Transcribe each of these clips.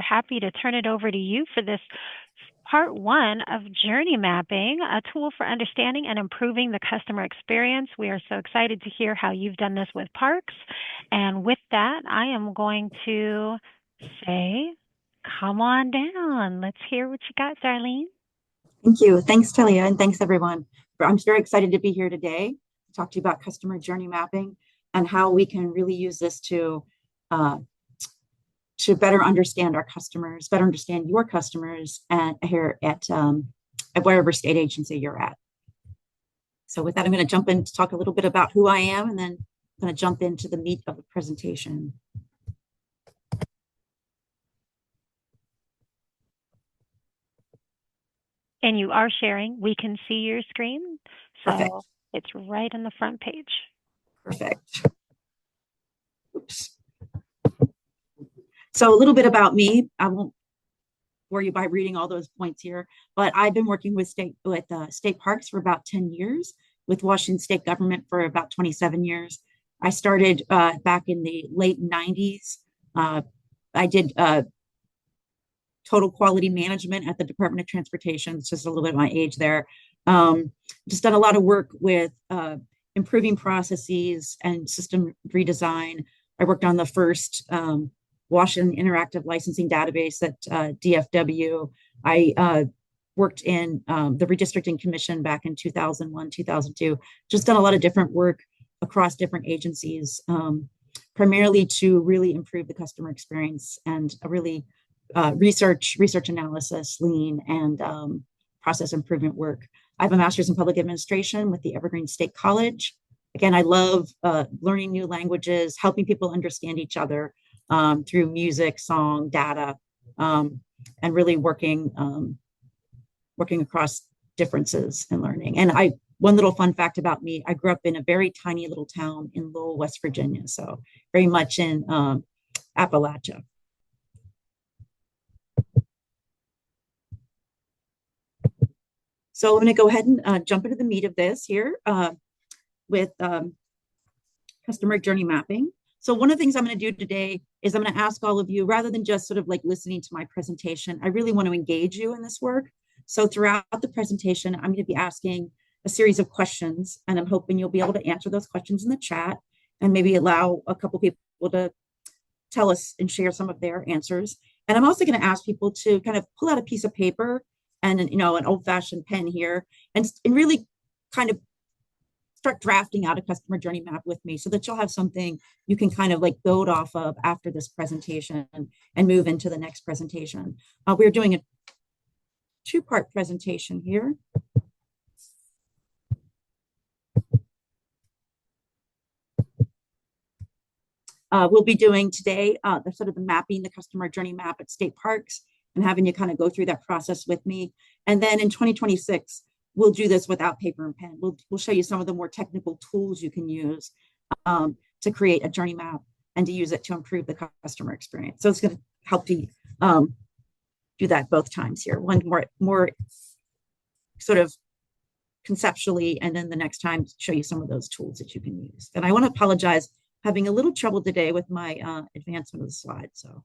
happy to turn it over to you for this part one of journey mapping, a tool for understanding and improving the customer experience. We are so excited to hear how you've done this with parks. And with that, I am going to say, come on down. Let's hear what you got, Darlene. Thank you. Thanks, Talia, and thanks everyone. I'm very excited to be here today to talk to you about customer journey mapping and how we can really use this uh, to better understand our customers, better understand your customers, and here at wherever state agency you're at. So with that, I'm going to jump in to talk a little bit about who I am, and then I'm going to jump into the meat of the presentation. And you are sharing. We can see your screen. So Perfect. it's right on the front page. Perfect. Oops. So a little bit about me. I won't bore you by reading all those points here, but I've been working with state parks for about 10 years, with Washington state government for about 27 years. I started back in the late 90s. I did total quality management at the Department of Transportation. It's just a little bit of my age there. Just done a lot of work with improving processes and system redesign. I worked on the first Washington Interactive Licensing Database at DFW. I worked in the Redistricting Commission back in 2001, 2002. Just done a lot of different work across different agencies, primarily to really improve the customer experience and really research analysis, lean, and process improvement work. I have a master's in public administration with the Evergreen State College. Again, I love learning new languages, helping people understand each other through music, song, data, and really working across differences in learning. And one little fun fact about me, I grew up in a very tiny little town in Lowell, West Virginia, so very much in Appalachia. So I'm going to go ahead and jump into the meat of this here with customer journey mapping. So one of the things I'm going to do today is I'm going to ask all of you, rather than just sort of like listening to my presentation, I really want to engage you in this work. So throughout the presentation, I'm going to be asking a series of questions, and I'm hoping you'll be able to answer those questions in the chat and maybe allow a couple people to tell us and share some of their answers. And I'm also going to ask people to kind of pull out a piece of paper and an old-fashioned pen here and really kind of start drafting out a customer journey map with me so that you'll have something you can kind of like build off of after this presentation and move into the next presentation. We're doing a two-part presentation here. We'll be doing today the mapping the customer journey map at state parks and having you kind of go through that process with me. And then in 2026, we'll do this without paper and pen. We'll show you some of the more technical tools you can use to create a journey map and to use it to improve the customer experience. So it's going to help you do that both times here. One more sort of conceptually, and then the next time show you some of those tools that you can use. And I want to apologize, having a little trouble today with my advancement of the slides. So.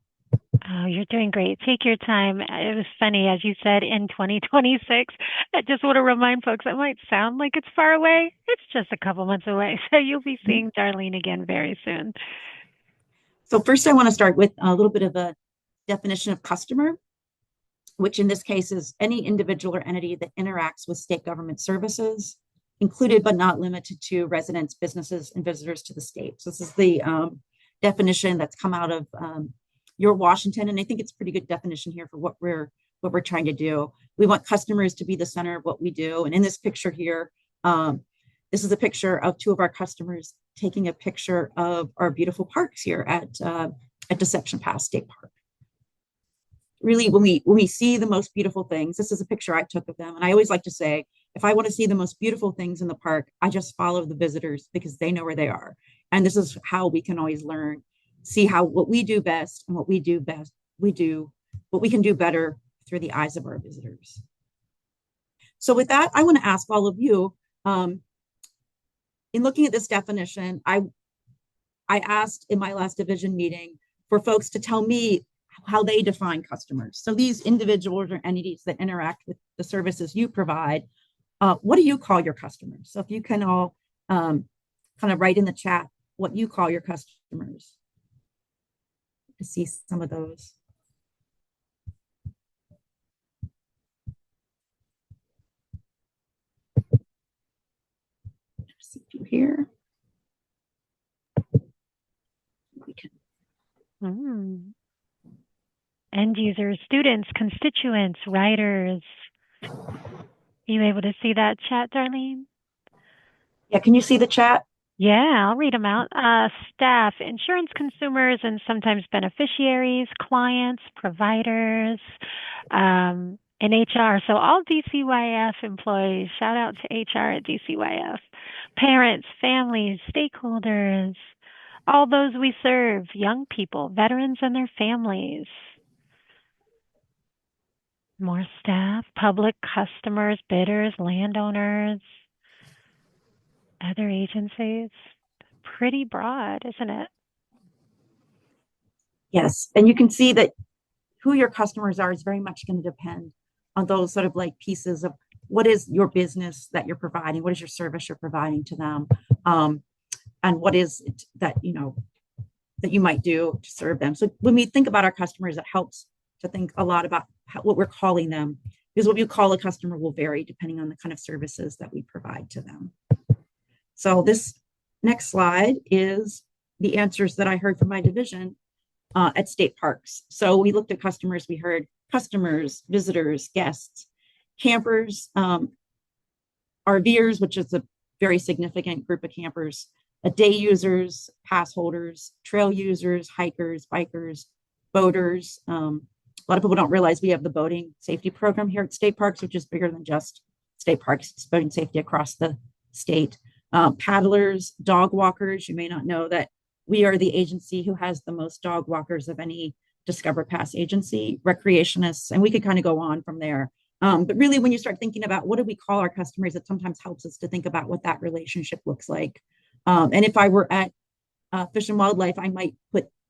Oh, you're doing great. Take your time. It was funny, as you said, in 2026. I just want to remind folks that might sound like it's far away. It's just a couple months away. So you'll be seeing Darlene again very soon. So first, I want to start with a little bit of a definition of customer, which in this case is any individual or entity that interacts with state government services, included but not limited to residents, businesses, and visitors to the state. So this is the definition that's come out of your Washington, and I think it's a pretty good definition here for what we're trying to do. We want customers to be the center of what we do. And in this picture here, this is a picture of two of our customers taking a picture of our beautiful parks here at Deception Pass State Park. Really, when we see the most beautiful things, this is a picture I took of them. And I always like to say, if I want to see the most beautiful things in the park, I just follow the visitors because they know where they are. And this is how we can always learn, see how what we do best and what we do best, what we can do better through the eyes of our visitors. So with that, I want to ask all of you, in looking at this definition, I asked in my last division meeting for folks to tell me how they define customers. So these individuals or entities that interact with the services you provide, what do you call your customers? So if you can all kind of write in the chat what you call your customers to see some of those. See if you hear. We can. End users, students, constituents, writers. Are you able to see that chat, Darlene? Yeah, can you see the chat? Yeah, I'll read them out. Staff, insurance consumers, and sometimes beneficiaries, clients, providers, and HR. So all DCYF employees, shout out to HR at DCYF. Parents, families, stakeholders, all those we serve, young people, veterans and their families. More staff, public customers, bidders, landowners, other agencies. Pretty broad, isn't it? Yes. And you can see that who your customers are is very much going to depend on those sort of like pieces of what is your business that you're providing, what is your service you're providing to them, and what is it that that you might do to serve them. So when we think about our customers, it helps to think a lot about what we're calling them, because what you call a customer will vary depending on the kind of services that we provide to them. So this next slide is the answers that I heard from my division at state parks. So we looked at customers, we heard customers, visitors, guests, campers, RVers, which is a very significant group of campers, day users, pass holders, trail users, hikers, bikers, boaters. A lot of people don't realize we have the boating safety program here at state parks, which is bigger than just state parks. It's boating safety across the state. Paddlers, dog walkers. You may not know that we are the agency who has the most dog walkers of any Discover Pass agency, recreationists, and we could kind of go on from there. But really, when you start thinking about what do we call our customers, it sometimes helps us to think about what that relationship looks like. And if I were at Fish and Wildlife, I might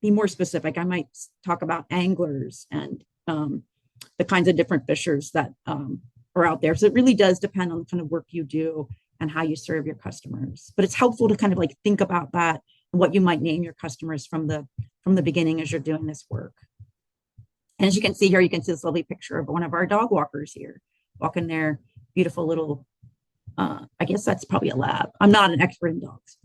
be more specific. I might talk about anglers and the kinds of different fishers that are out there. So it really does depend on the kind of work you do and how you serve your customers. But it's helpful to kind of like think about that and what you might name your customers from the beginning as you're doing this work. And as you can see here, you can see this lovely picture of one of our dog walkers here, walking their beautiful little, I guess that's probably a lab. I'm not an expert in dogs.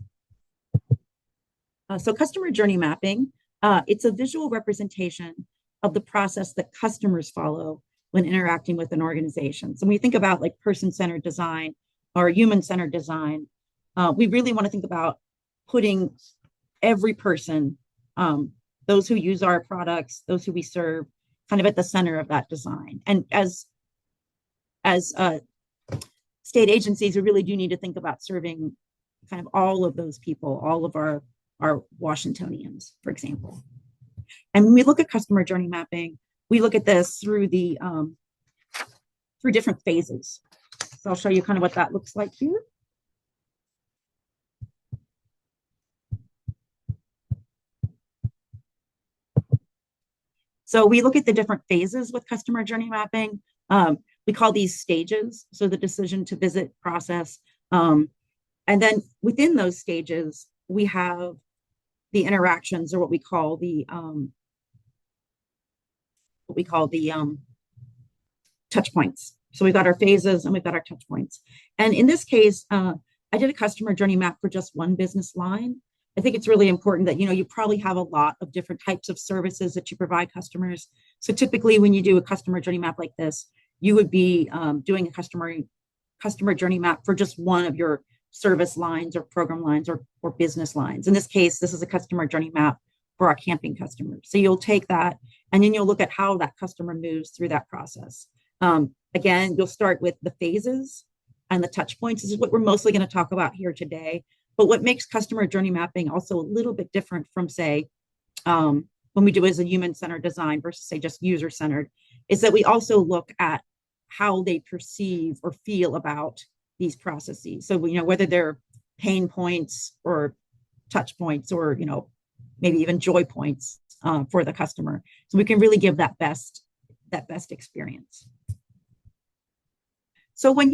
So customer journey mapping, it's a visual representation of the process that customers follow when interacting with an organization. So when we think about like person-centered design or human-centered design, we really want to think about putting every person, those who use our products, those who we serve, kind of at the center of that design. And as state agencies, we really do need to think about serving kind of all of those people, all of our Washingtonians, for example. And when we look at customer journey mapping, we look at this through through different phases. So I'll show you kind of what that looks like here. So we look at the different phases with customer journey mapping. We call these stages. So the decision to visit process. And then within those stages, we have the interactions, or what we call the touch points. So we've got our phases and we've got our touch points. And in this case, I did a customer journey map for just one business line. I think it's really important that, you probably have a lot of different types of services that you provide customers. So typically when you do a customer journey map like this, you would be doing a customer journey map for just one of your service lines or program lines or business lines. In this case, this is a customer journey map for our camping customers. So you'll take that and then you'll look at how that customer moves through that process. Again, you'll start with the phases and the touch points. This is what we're mostly going to talk about here today. But what makes customer journey mapping also a little bit different from, say, when we do as a human-centered design versus, say, just user-centered, is that we also look at how they perceive or feel about these processes. So, whether they're pain points or touch points or, maybe even joy points. for the customer. So we can really give that best experience. So I want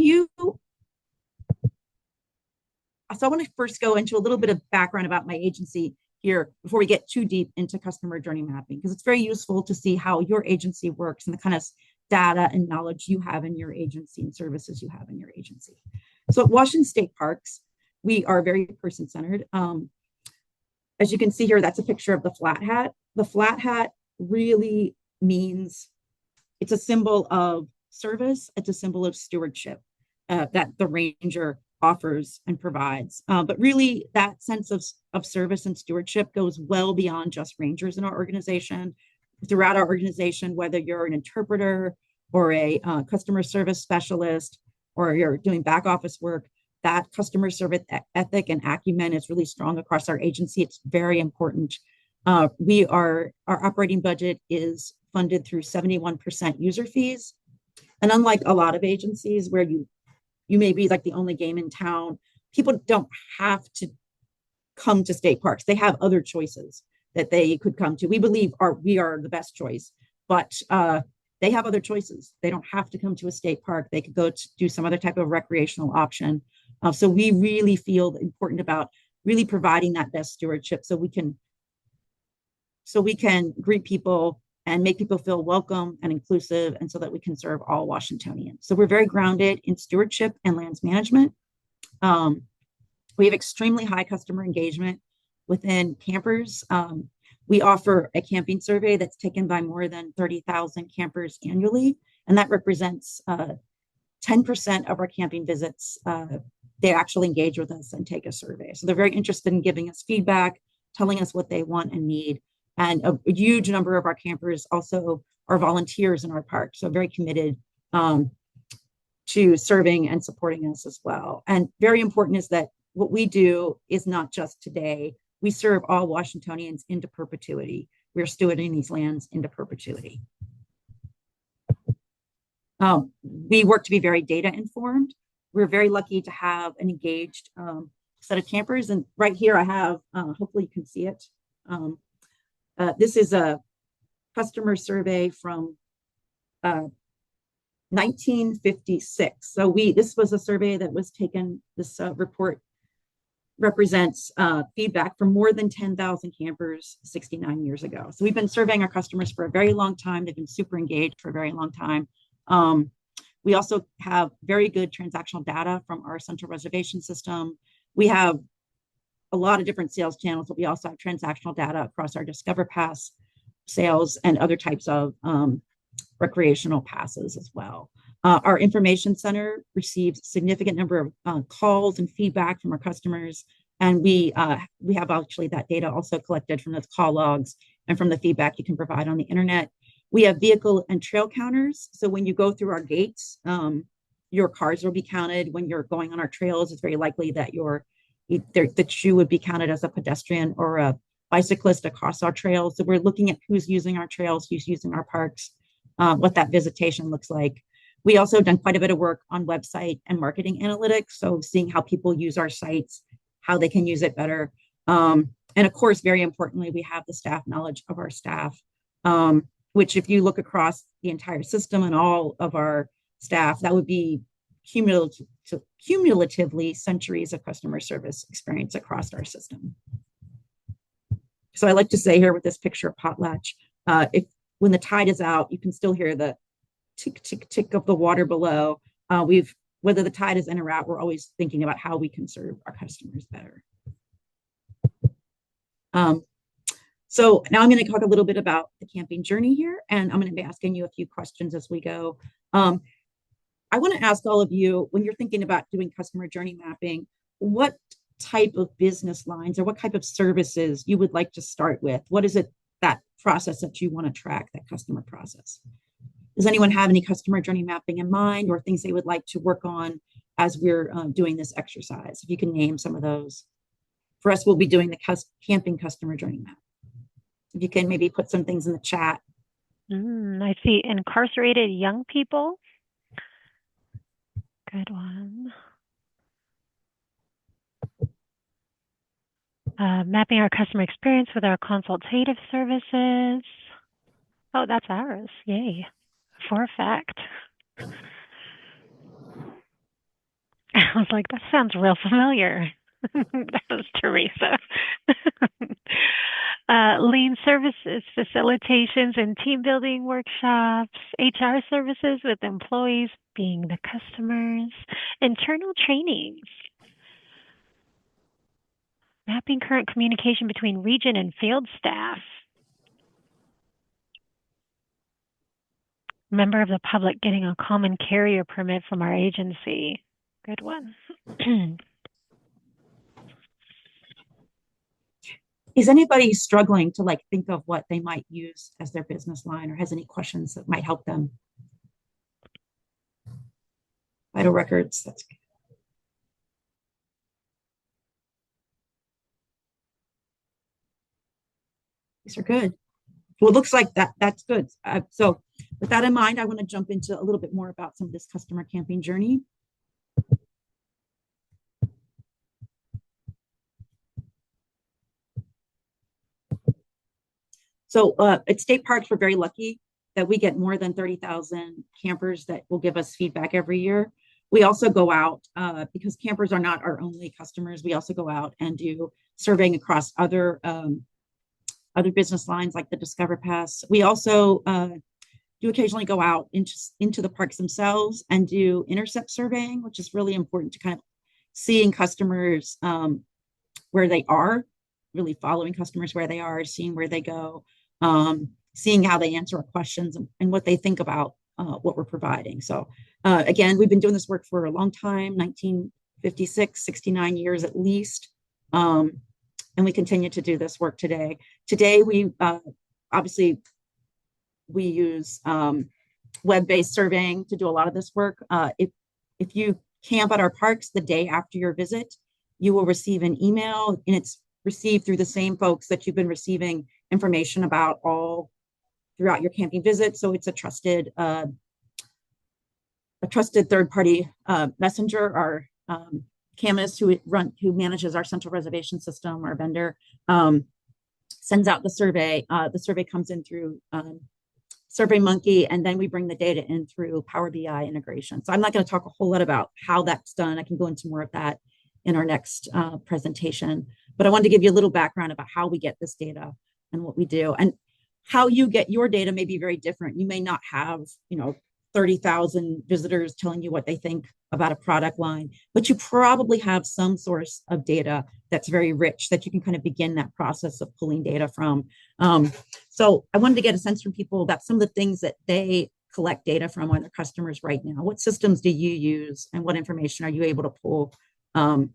to first go into a little bit of background about my agency here before we get too deep into customer journey mapping, because it's very useful to see how your agency works and the kind of data and knowledge you have in your agency and services you have in your agency. So at Washington State Parks, we are very person-centered. As you can see here, that's a picture of the flat hat. The flat hat really means it's a symbol of service. It's a symbol of stewardship that the ranger offers and provides. But really, that sense of service and stewardship goes well beyond just rangers in our organization. Throughout our organization, whether you're an interpreter or a customer service specialist, or you're doing back office work, that customer service ethic and acumen is really strong across our agency. It's very important. Our operating budget is funded through 71% user fees. And unlike a lot of agencies where you may be like the only game in town, people don't have to come to state parks. They have other choices that they could come to. We believe we are the best choice, but they have other choices. They don't have to come to a state park. They could go to do some other type of recreational option. So we really feel important about really providing that best stewardship so we can greet people and make people feel welcome and inclusive, and so that we can serve all Washingtonians. So we're very grounded in stewardship and lands management. We have extremely high customer engagement within campers. We offer a camping survey that's taken by more than 30,000 campers annually, and that represents 10% of our camping visits. They actually engage with us and take a survey. So they're very interested in giving us feedback, telling us what they want and need. And a huge number of our campers also are volunteers in our park, so very committed to serving and supporting us as well. And very important is that what we do is not just today. We serve all Washingtonians into perpetuity. We're stewarding these lands into perpetuity. We work to be very data informed. We're very lucky to have an engaged set of campers. And right here I have, hopefully you can see it. This is a customer survey from 1956. So this was a survey that was taken, this report represents feedback from more than 10,000 campers 69 years ago. So we've been surveying our customers for a very long time. They've been super engaged for a very long time. We also have very good transactional data from our central reservation system. We have a lot of different sales channels, but we also have transactional data across our Discover Pass sales and other types of recreational passes as well. Our information center receives a significant number of calls and feedback from our customers. And we have actually that data also collected from those call logs and from the feedback you can provide on the internet. We have vehicle and trail counters. So when you go through our gates, your cars will be counted. When you're going on our trails, it's very likely that that you would be counted as a pedestrian or a bicyclist across our trails. So we're looking at who's using our trails, who's using our parks, what that visitation looks like. We also have done quite a bit of work on website and marketing analytics. So seeing how people use our sites, how they can use it better. And of course, very importantly, we have the staff knowledge of our staff, which if you look across the entire system and all of our staff, that would be cumulatively centuries of customer service experience across our system. So I like to say here with this picture of Potlatch, when the tide is out, you can still hear the tick, tick, tick of the water below. Whether the tide is in or out, we're always thinking about how we can serve our customers better. So now I'm going to talk a little bit about the camping journey here, and I'm going to be asking you a few questions as we go. I want to ask all of you, when you're thinking about doing customer journey mapping, what type of business lines or what type of services you would like to start with? What is it, that process that you want to track, that customer process? Does anyone have any customer journey mapping in mind or things they would like to work on as we're doing this exercise? If you can name some of those. For us, we'll be doing the camping customer journey map. If you can maybe put some things in the chat. I see incarcerated young people. Good one. Mapping our customer experience with our consultative services. Oh, that's ours. Yay. For a fact. I was like, that sounds real familiar. That was Teresa. Lean services, facilitations and team building workshops, HR services with employees being the customers, internal trainings, mapping current communication between region and field staff, member of the public getting a common carrier permit from our agency. Good one. Is anybody struggling to like think of what they might use as their business line or has any questions that might help them? Vital records, that's good. These are good. Well, it looks like that's good. So with that in mind, I want to jump into a little bit more about some of this customer camping journey. So at state parks, we're very lucky that we get more than 30,000 campers that will give us feedback every year. We also go out because campers are not our only customers. We also go out and do surveying across other business lines like the Discover Pass. We also do occasionally go out into the parks themselves and do intercept surveying, which is really important to kind of seeing customers where they are, really following customers where they are, seeing where they go, seeing how they answer our questions and what they think about what we're providing. So again, we've been doing this work for a long time, 1956, 69 years at least. And we continue to do this work today. Today, we obviously we use web-based surveying to do a lot of this work. If you camp at our parks the day after your visit, you will receive an email, and it's received through the same folks that you've been receiving information about all throughout your camping visit. So it's a trusted third-party messenger. Our Camus, who manages our central reservation system, our vendor, sends out the survey. The survey comes in through SurveyMonkey, and then we bring the data in through Power BI integration. So I'm not going to talk a whole lot about how that's done. I can go into more of that in our next presentation. But I wanted to give you a little background about how we get this data and what we do. And how you get your data may be very different. You may not have, 30,000 visitors telling you what they think about a product line, but you probably have some source of data that's very rich that you can kind of begin that process of pulling data from. So I wanted to get a sense from people about some of the things that they collect data from on their customers right now. What systems do you use and what information are you able to pull to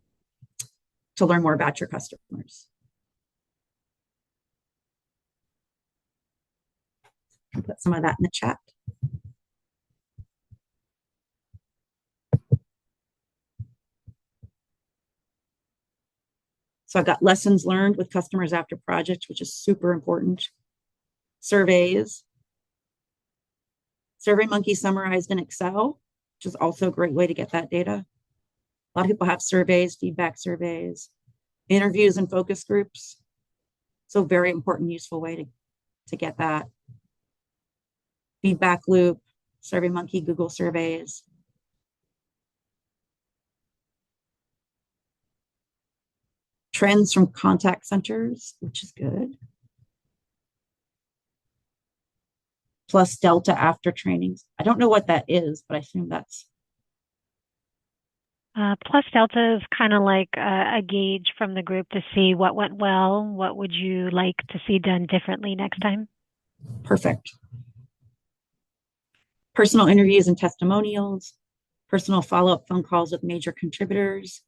learn more about your customers? I'll put some of that in the chat. So I've got lessons learned with customers after projects, which is super important. Surveys. SurveyMonkey summarized in Excel, which is also a great way to get that data. A lot of people have surveys, feedback surveys, interviews and focus groups. So very important, useful way to get that. Feedback loop, SurveyMonkey, Google surveys. Trends from contact centers, which is good. Plus Delta after trainings. I don't know what that is, but I assume that's. Plus Delta is kind of like a gauge from the group to see what went well. What would you like to see done differently next time? Perfect. Personal interviews and testimonials, personal follow-up phone calls with major contributors,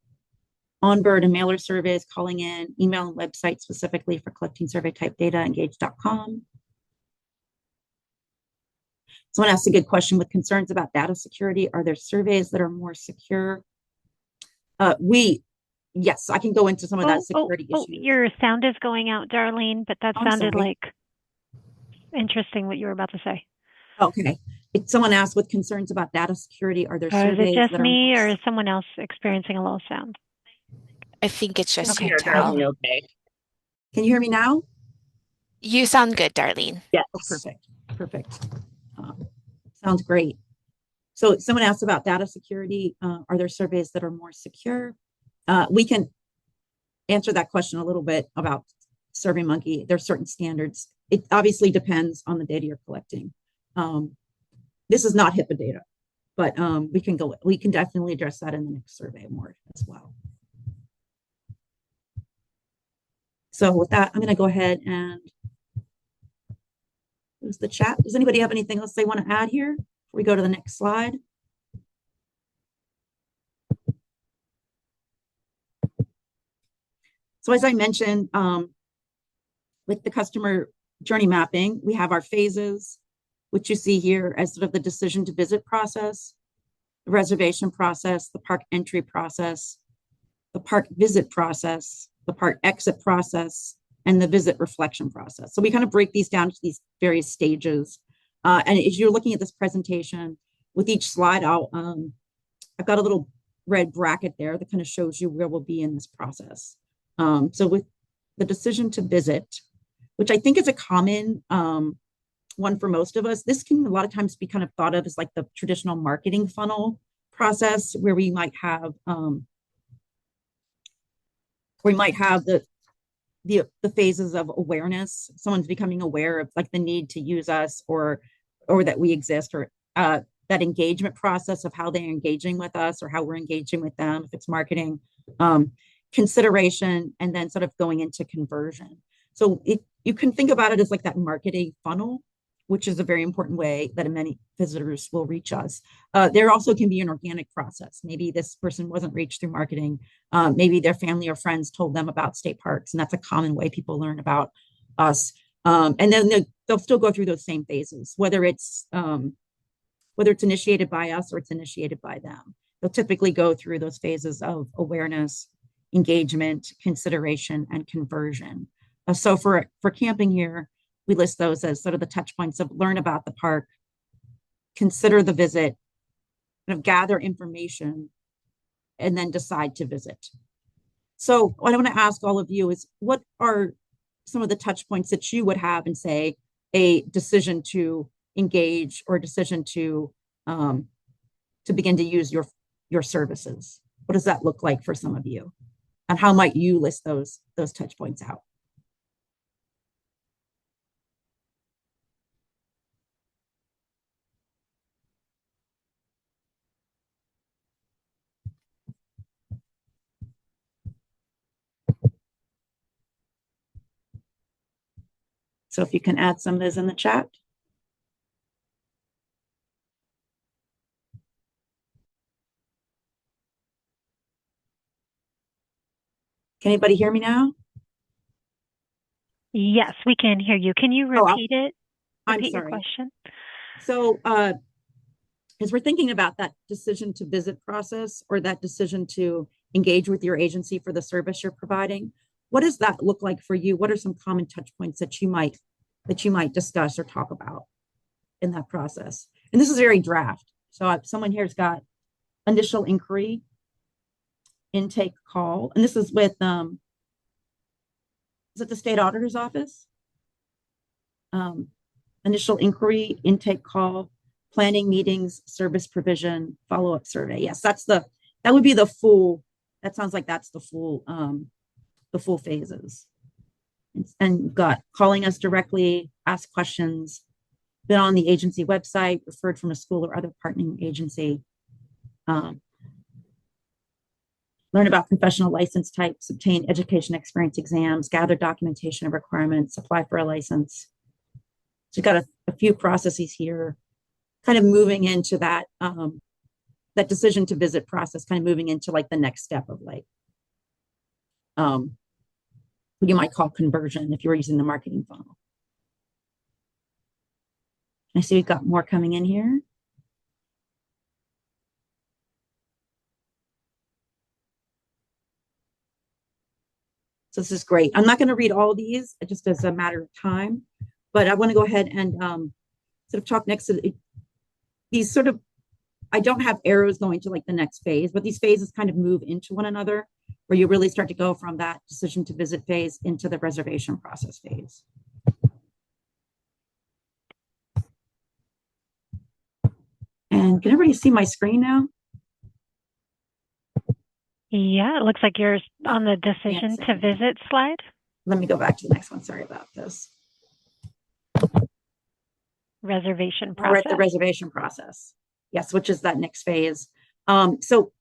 onboard and mailer surveys, calling in, email and website specifically for collecting survey type data, engage.com. Someone asked a good question with concerns about data security. Are there surveys that are more secure? Yes, I can go into some of that security issues. Your sound is going out, Darlene, but that sounded like interesting what you were about to say. Okay. If someone asked with concerns about data security, are there surveys? Is it just me or is someone else experiencing a low sound? I think it's just Chantel. Okay. Can you hear me now? You sound good, Darlene. Yeah. Oh, perfect. Perfect. Um, Sounds great. So someone asked about data security. Are there surveys that are more secure? We can answer that question a little bit about SurveyMonkey. There's certain standards. It obviously depends on the data you're collecting. This is not HIPAA data, but we can definitely address that in the next survey award as well. So with that, I'm going to go ahead and close the chat. Does anybody have anything else they want to add here before we go to the next slide? So as I mentioned, with the customer journey mapping, we have our phases, which you see here as sort of the decision to visit process, the reservation process, the park entry process, the park visit process, the park exit process, and the visit reflection process. So we kind of break these down to these various stages. And as you're looking at this presentation, with each slide, I've got a little red bracket there that kind of shows you where we'll be in this process. So with the decision to visit, which I think is a common one for most of us, this can a lot of times be kind of thought of as like the traditional marketing funnel process, where we might have the phases of awareness. Someone's becoming aware of like the need to use us or that we exist, or that engagement process of how they're engaging with us or how we're engaging with them, if it's marketing, consideration, and then sort of going into conversion. So you can think about it as like that marketing funnel, which is a very important way that many visitors will reach us. There also can be an organic process. Maybe this person wasn't reached through marketing. Maybe their family or friends told them about state parks, and that's a common way people learn about us. And then they'll still go through those same phases, whether it's initiated by us or it's initiated by them. They'll typically go through those phases of awareness, engagement, consideration, and conversion. So for camping here, we list those as sort of the touch points of learn about the park, consider the visit, kind of gather information, and then decide to visit. So what I want to ask all of you is, what are some of the touch points that you would have in, say, a decision to engage or a decision to begin to use your services? What does that look like for some of you? And how might you list those touch points out? So if you can add some of those in the chat. Can anybody hear me now? Yes, we can hear you. Can you repeat it? I'm Repeat your sorry. question. So as we're thinking about that decision to visit process or that decision to engage with your agency for the service you're providing, what does that look like for you? What are some common touch points that you might discuss or talk about in that process? And this is very draft. So someone here's got initial inquiry, intake call, and this is with is it the state auditor's office? Initial inquiry, intake call, planning meetings, service provision, follow-up survey. Yes, that would be the full. That sounds like that's the full phases. And you've got calling us directly, ask questions, been on the agency website, referred from a school or other partnering agency, learn about professional license types, obtain education experience exams, gather documentation of requirements, apply for a license. So you've got a few processes here, kind of moving into that that decision to visit process, kind of moving into like the next step of like what you might call conversion if you were using the marketing funnel. I see we've got more coming in here. So this is great. I'm not going to read all of these just as a matter of time, but I want to go ahead and sort of talk next to these I don't have arrows going to like the next phase, but these phases kind of move into one another. where you really start to go from that decision to visit phase into the reservation process phase. And can everybody see my screen now? Yeah, it looks like you're on the decision to visit slide. Let me go back to the next one. Sorry about this. Reservation process. We're at the reservation process. Yes, which is that next phase. So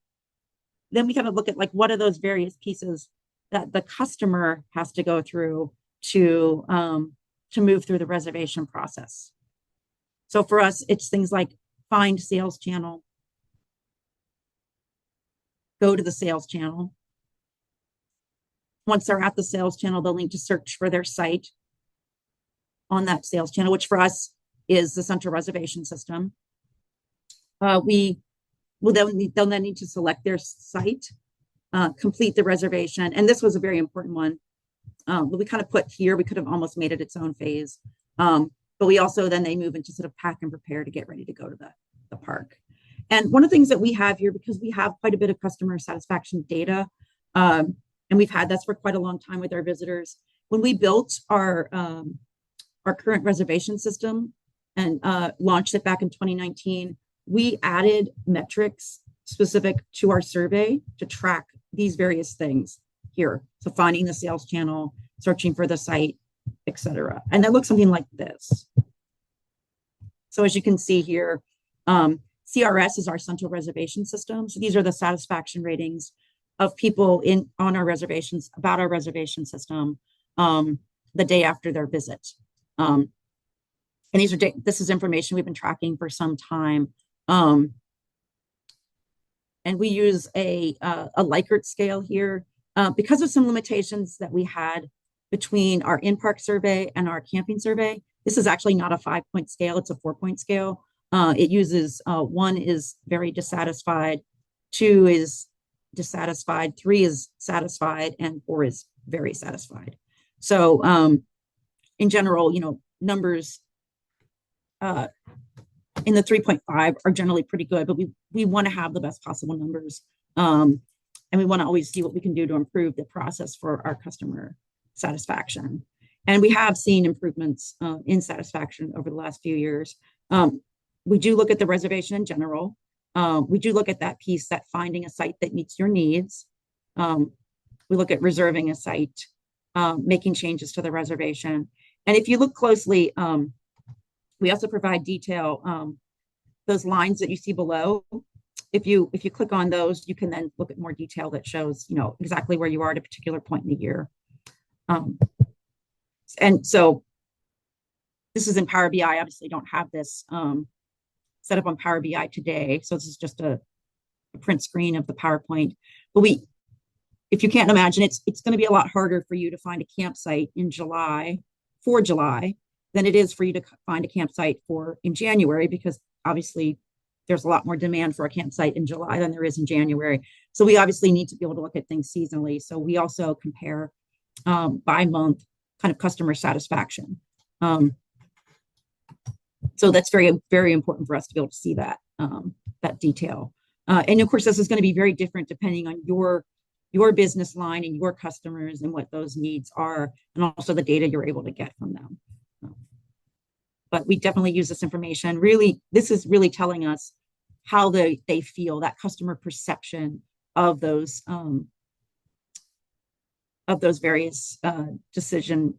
then we kind of look at like, what are those various pieces that the customer has to go through to move through the reservation process. So for us, it's things like find sales channel, go to the sales channel. Once they're at the sales channel, they'll need to search for their site on that sales channel, which for us is the central reservation system. They'll then need to select their site, complete the reservation. And this was a very important one. We kind of put here, we could have almost made it its own phase. But we also, then they move into sort of pack and prepare to get ready to go to the park. And one of the things that we have here, because we have quite a bit of customer satisfaction data, and we've had that for quite a long time with our visitors. When we built our current reservation system and launched it back in 2019, we added metrics specific to our survey to track these various things here. So finding the sales channel, searching for the site, etc. And that looks something like this. So as you can see here, CRS is our central reservation system. So these are the satisfaction ratings of people on our reservations, about our reservation system, the day after their visit. And this is information we've been tracking for some time. And we use a Likert scale here because of some limitations that we had between our in-park survey and our camping survey. This is actually not a 5-point scale, it's a 4-point scale. It uses 1 is very dissatisfied, 2 is dissatisfied, 3 is satisfied, and 4 is very satisfied. So in general, numbers in the 3.5 are generally pretty good, but we want to have the best possible numbers. And we want to always see what we can do to improve the process for our customer satisfaction. And we have seen improvements in satisfaction over the last few years. We do look at the reservation in general. We do look at that piece, that finding a site that meets your needs. We look at reserving a site, making changes to the reservation. And if you look closely, we also provide detail. Those lines that you see below, if you click on those, you can then look at more detail that shows, exactly where you are at a particular point in the year. And so this is in Power BI. I obviously don't have this set up on Power BI today. So this is just a print screen of the PowerPoint. But if you can't imagine, it's going to be a lot harder for you to find a campsite in July than it is for you to find a campsite in January, because obviously there's a lot more demand for a campsite in July than there is in January. So we obviously need to be able to look at things seasonally. So we also compare by month kind of customer satisfaction. So that's very, very important for us to be able to see that detail. And of course, this is going to be very different depending on your business line and your customers and what those needs are, and also the data you're able to get from them. But we definitely use this information. Really, this is really telling us how they feel, that customer perception of those various decision,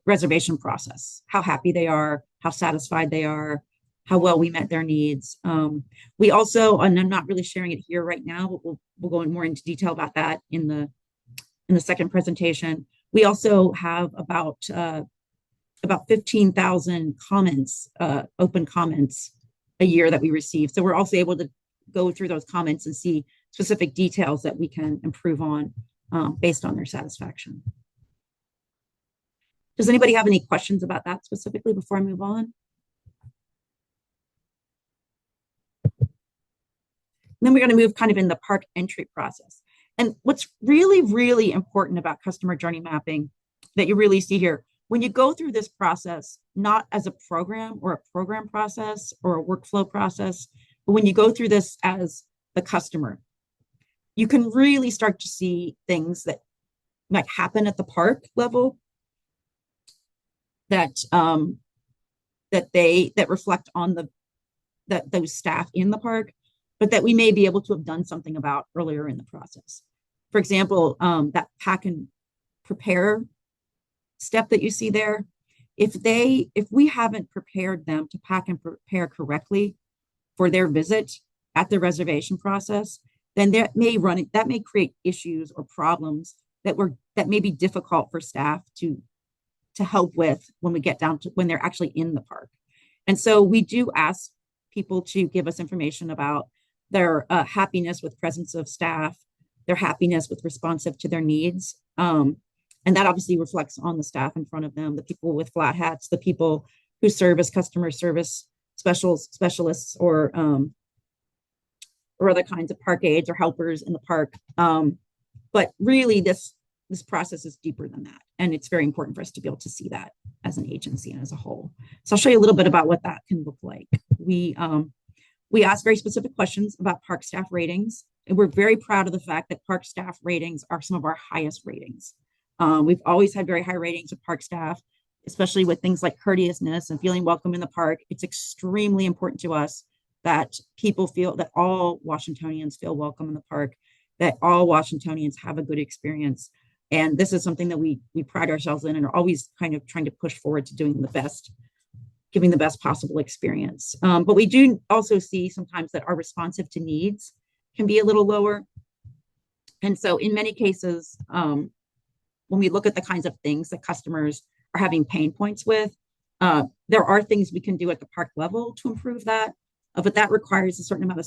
reservation process, how happy they are, how satisfied they are, how well we met their needs. We also, and I'm not really sharing it here right now, but we'll go in more into detail about that in the second presentation. We also have about 15,000 comments, open comments a year that we receive. So we're also able to go through those comments and see specific details that we can improve on based on their satisfaction. Does anybody have any questions about that specifically before I move on? And then we're going to move kind of in the park entry process. And what's really, really important about customer journey mapping that you really see here, when you go through this process, not as a program or a program process or a workflow process, but when you go through this as the customer, you can really start to see things that might happen at the park level that that reflect on those staff in the park, but that we may be able to have done something about earlier in the process. For example, that pack and prepare step that you see there, if we haven't prepared them to pack and prepare correctly for their visit at the reservation process, then that may create issues or problems that may be difficult for staff to help with when we get down to when they're actually in the park. And so we do ask people to give us information about their happiness with presence of staff, their happiness with responsive to their needs. And that obviously reflects on the staff in front of them, the people with flat hats, the people who serve as customer service specialists or other kinds of park aides or helpers in the park. But really, this process is deeper than that. And it's very important for us to be able to see that as an agency and as a whole. So I'll show you a little bit about what that can look like. We ask very specific questions about park staff ratings. And we're very proud of the fact that park staff ratings are some of our highest ratings. We've always had very high ratings of park staff, especially with things like courteousness and feeling welcome in the park. It's extremely important to us that people feel that all Washingtonians feel welcome in the park, that all Washingtonians have a good experience. And this is something that we pride ourselves in and are always kind of trying to push forward to doing the best, giving the best possible experience. But we do also see sometimes that our responsive to needs can be a little lower. And so in many cases, when we look at the kinds of things that customers are having pain points with, there are things we can do at the park level to improve that, but that requires a certain amount of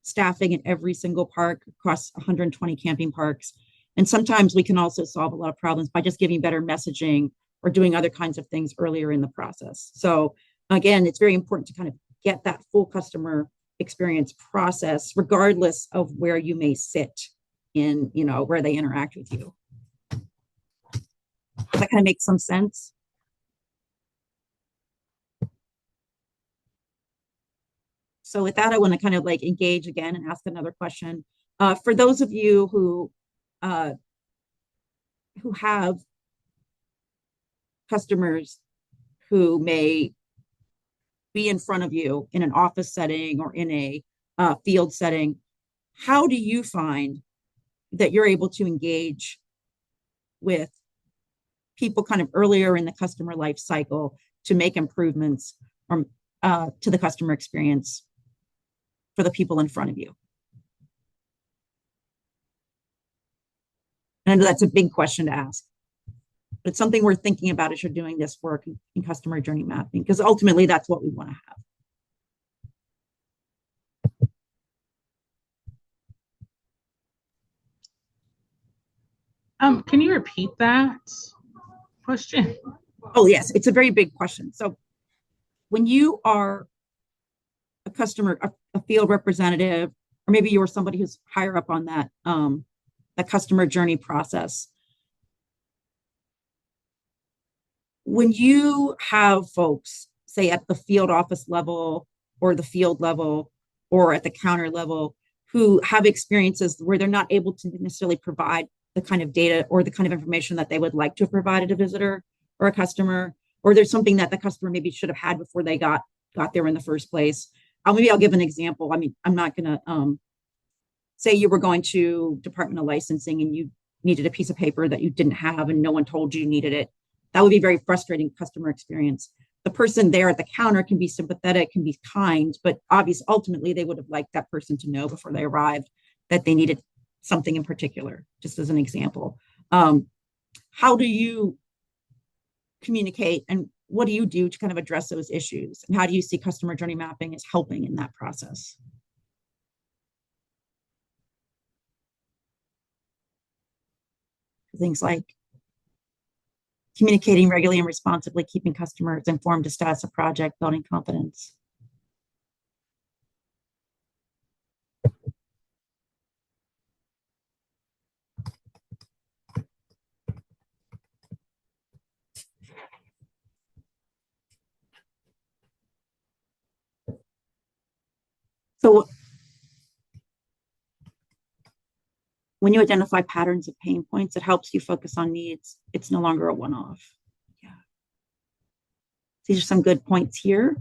staffing in every single park across 120 camping parks. And sometimes we can also solve a lot of problems by just giving better messaging or doing other kinds of things earlier in the process. So again, it's very important to kind of get that full customer experience process, regardless of where you may sit in, where they interact with you. Does that kind of make some sense? So with that, I want to kind of like engage again and ask another question. For those of you who have customers who may be in front of you in an office setting or in a field setting, how do you find that you're able to engage with people kind of earlier in the customer life cycle to make improvements to the customer experience for the people in front of you? And I know that's a big question to ask, but it's something we're thinking about as you're doing this work in customer journey mapping, because ultimately that's what we want to have. Can you repeat that question? Oh, yes, it's a very big question. So when you are a customer, a field representative, or maybe you're somebody who's higher up on that customer journey process, when you have folks, say at the field office level or the field level or at the counter level, who have experiences where they're not able to necessarily provide the kind of data or the kind of information that they would like to have provided a visitor or a customer, or there's something that the customer maybe should have had before they got there in the first place. Maybe I'll give an example. I mean, I'm not going to say you were going to Department of Licensing and you needed a piece of paper that you didn't have and no one told you needed it. That would be very frustrating customer experience. The person there at the counter can be sympathetic, can be kind, but obviously, ultimately, they would have liked that person to know before they arrived that they needed something in particular, just as an example. How do you communicate and what do you do to kind of address those issues? And how do you see customer journey mapping as helping in that process? Things like communicating regularly and responsibly, keeping customers informed of status of project, building confidence. So when you identify patterns of pain points, it helps you focus on needs. It's no longer a one-off. Yeah. These are some good points here.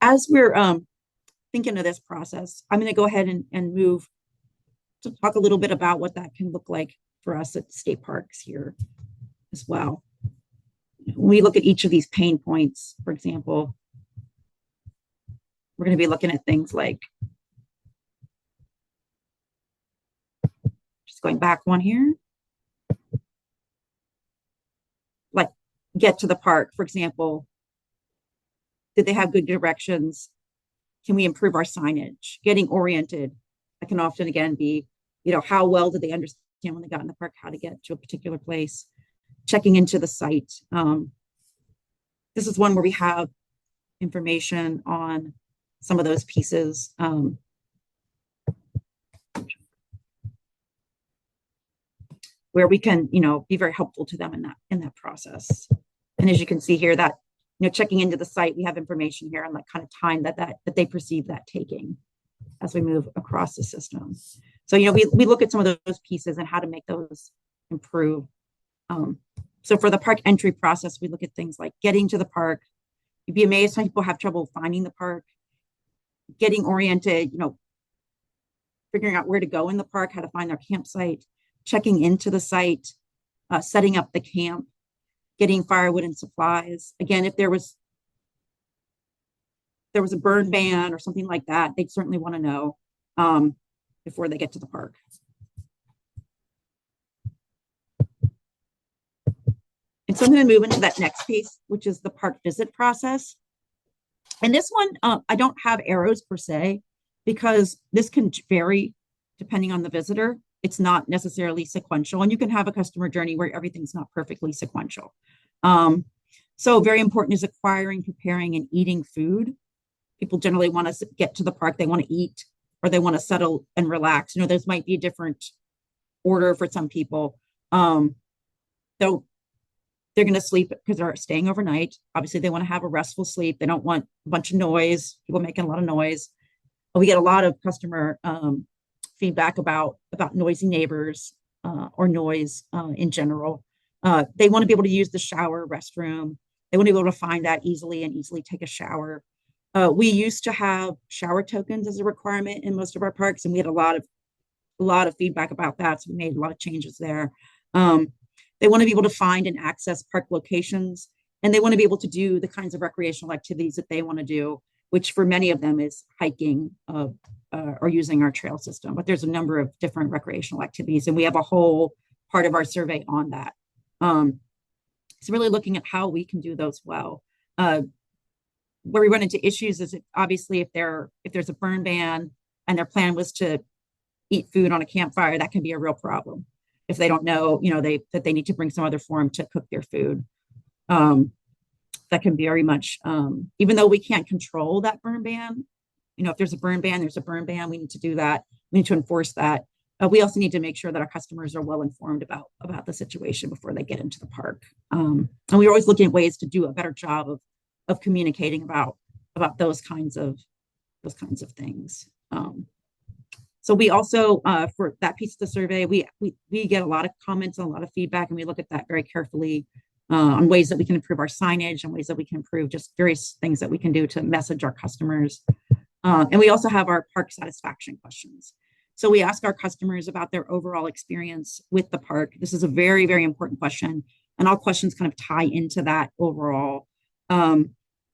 As we're thinking of this process, I'm going to go ahead and move to talk a little bit about what that can look like for us at state parks here as well. When we look at each of these pain points, for example, we're going to be looking at things like, just going back one here, like get to the park, for example. Did they have good directions? Can we improve our signage? Getting oriented. That can often, again, be, how well did they understand when they got in the park, how to get to a particular place? Checking into the site. This is one where we have information on some of those pieces. Where we can, be very helpful to them in that process. And as you can see here, that checking into the site, we have information here on the kind of time that they perceive that taking as we move across the system. So we look at some of those pieces and how to make those improve. So for the park entry process, we look at things like getting to the park. You'd be amazed how people have trouble finding the park, getting oriented, figuring out where to go in the park, how to find their campsite, checking into the site, setting up the camp, getting firewood and supplies. Again, if there was a burn ban or something like that, they'd certainly want to know before they get to the park. And so I'm going to move into that next piece, which is the park visit process. And this one, I don't have arrows per se, because this can vary depending on the visitor. It's not necessarily sequential, and you can have a customer journey where everything's not perfectly sequential. So very important is acquiring, preparing, and eating food. People generally want to get to the park, they want to eat, or they want to settle and relax. Those might be a different order for some people. Though they're going to sleep because they're staying overnight. Obviously, they want to have a restful sleep. They don't want a bunch of noise, people making a lot of noise. We get a lot of customer feedback about noisy neighbors or noise in general. They want to be able to use the shower, restroom. They want to be able to find that easily and easily take a shower. We used to have shower tokens as a requirement in most of our parks, and we had a lot of feedback about that. So we made a lot of changes there. They want to be able to find and access park locations, and they want to be able to do the kinds of recreational activities that they want to do, which for many of them is hiking or using our trail system. But there's a number of different recreational activities, and we have a whole part of our survey on that. So really looking at how we can do those well. Where we run into issues is obviously if there's a burn ban and their plan was to eat food on a campfire, that can be a real problem. If they don't know, that they need to bring some other form to cook their food. That can be very much, even though we can't control that burn ban, if there's a burn ban, there's a burn ban. We need to do that. We need to enforce that. We also need to make sure that our customers are well informed about the situation before they get into the park. And we're always looking at ways to do a better job of communicating about those kinds of things. So we also, for that piece of the survey, we get a lot of comments and a lot of feedback, and we look at that very carefully on ways that we can improve our signage and ways that we can improve just various things that we can do to message our customers. And we also have our park satisfaction questions. So we ask our customers about their overall experience with the park. This is a very, very important question, and all questions kind of tie into that overall.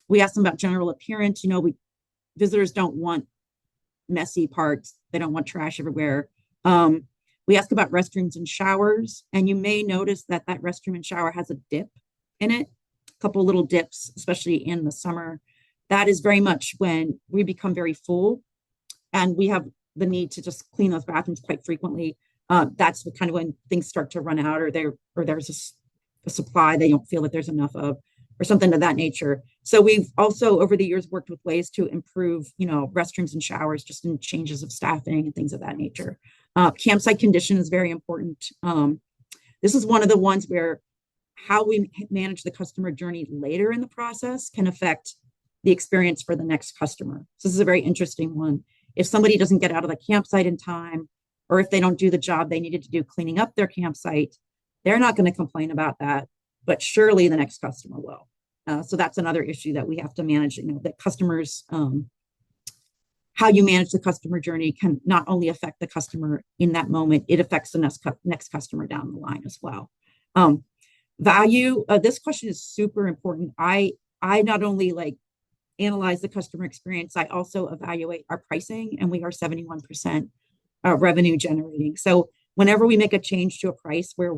We ask them about general appearance. Visitors don't want messy parks. They don't want trash everywhere. We ask about restrooms and showers, and you may notice that restroom and shower has a dip in it, a couple little dips, especially in the summer. That is very much when we become very full and we have the need to just clean those bathrooms quite frequently. That's kind of when things start to run out, or there's a supply they don't feel that there's enough of, or something of that nature. So we've also over the years worked with ways to improve, restrooms and showers, just in changes of staffing and things of that nature. Campsite condition is very important. This is one of the ones where how we manage the customer journey later in the process can affect the experience for the next customer. So this is a very interesting one. If somebody doesn't get out of the campsite in time, or if they don't do the job they needed to do cleaning up their campsite, they're not going to complain about that, but surely the next customer will. So that's another issue that we have to manage, that customers, how you manage the customer journey can not only affect the customer in that moment, it affects the next customer down the line as well. Value, this question is super important. I not only analyze the customer experience, I also evaluate our pricing, and we are 71% revenue generating. So whenever we make a change to a price where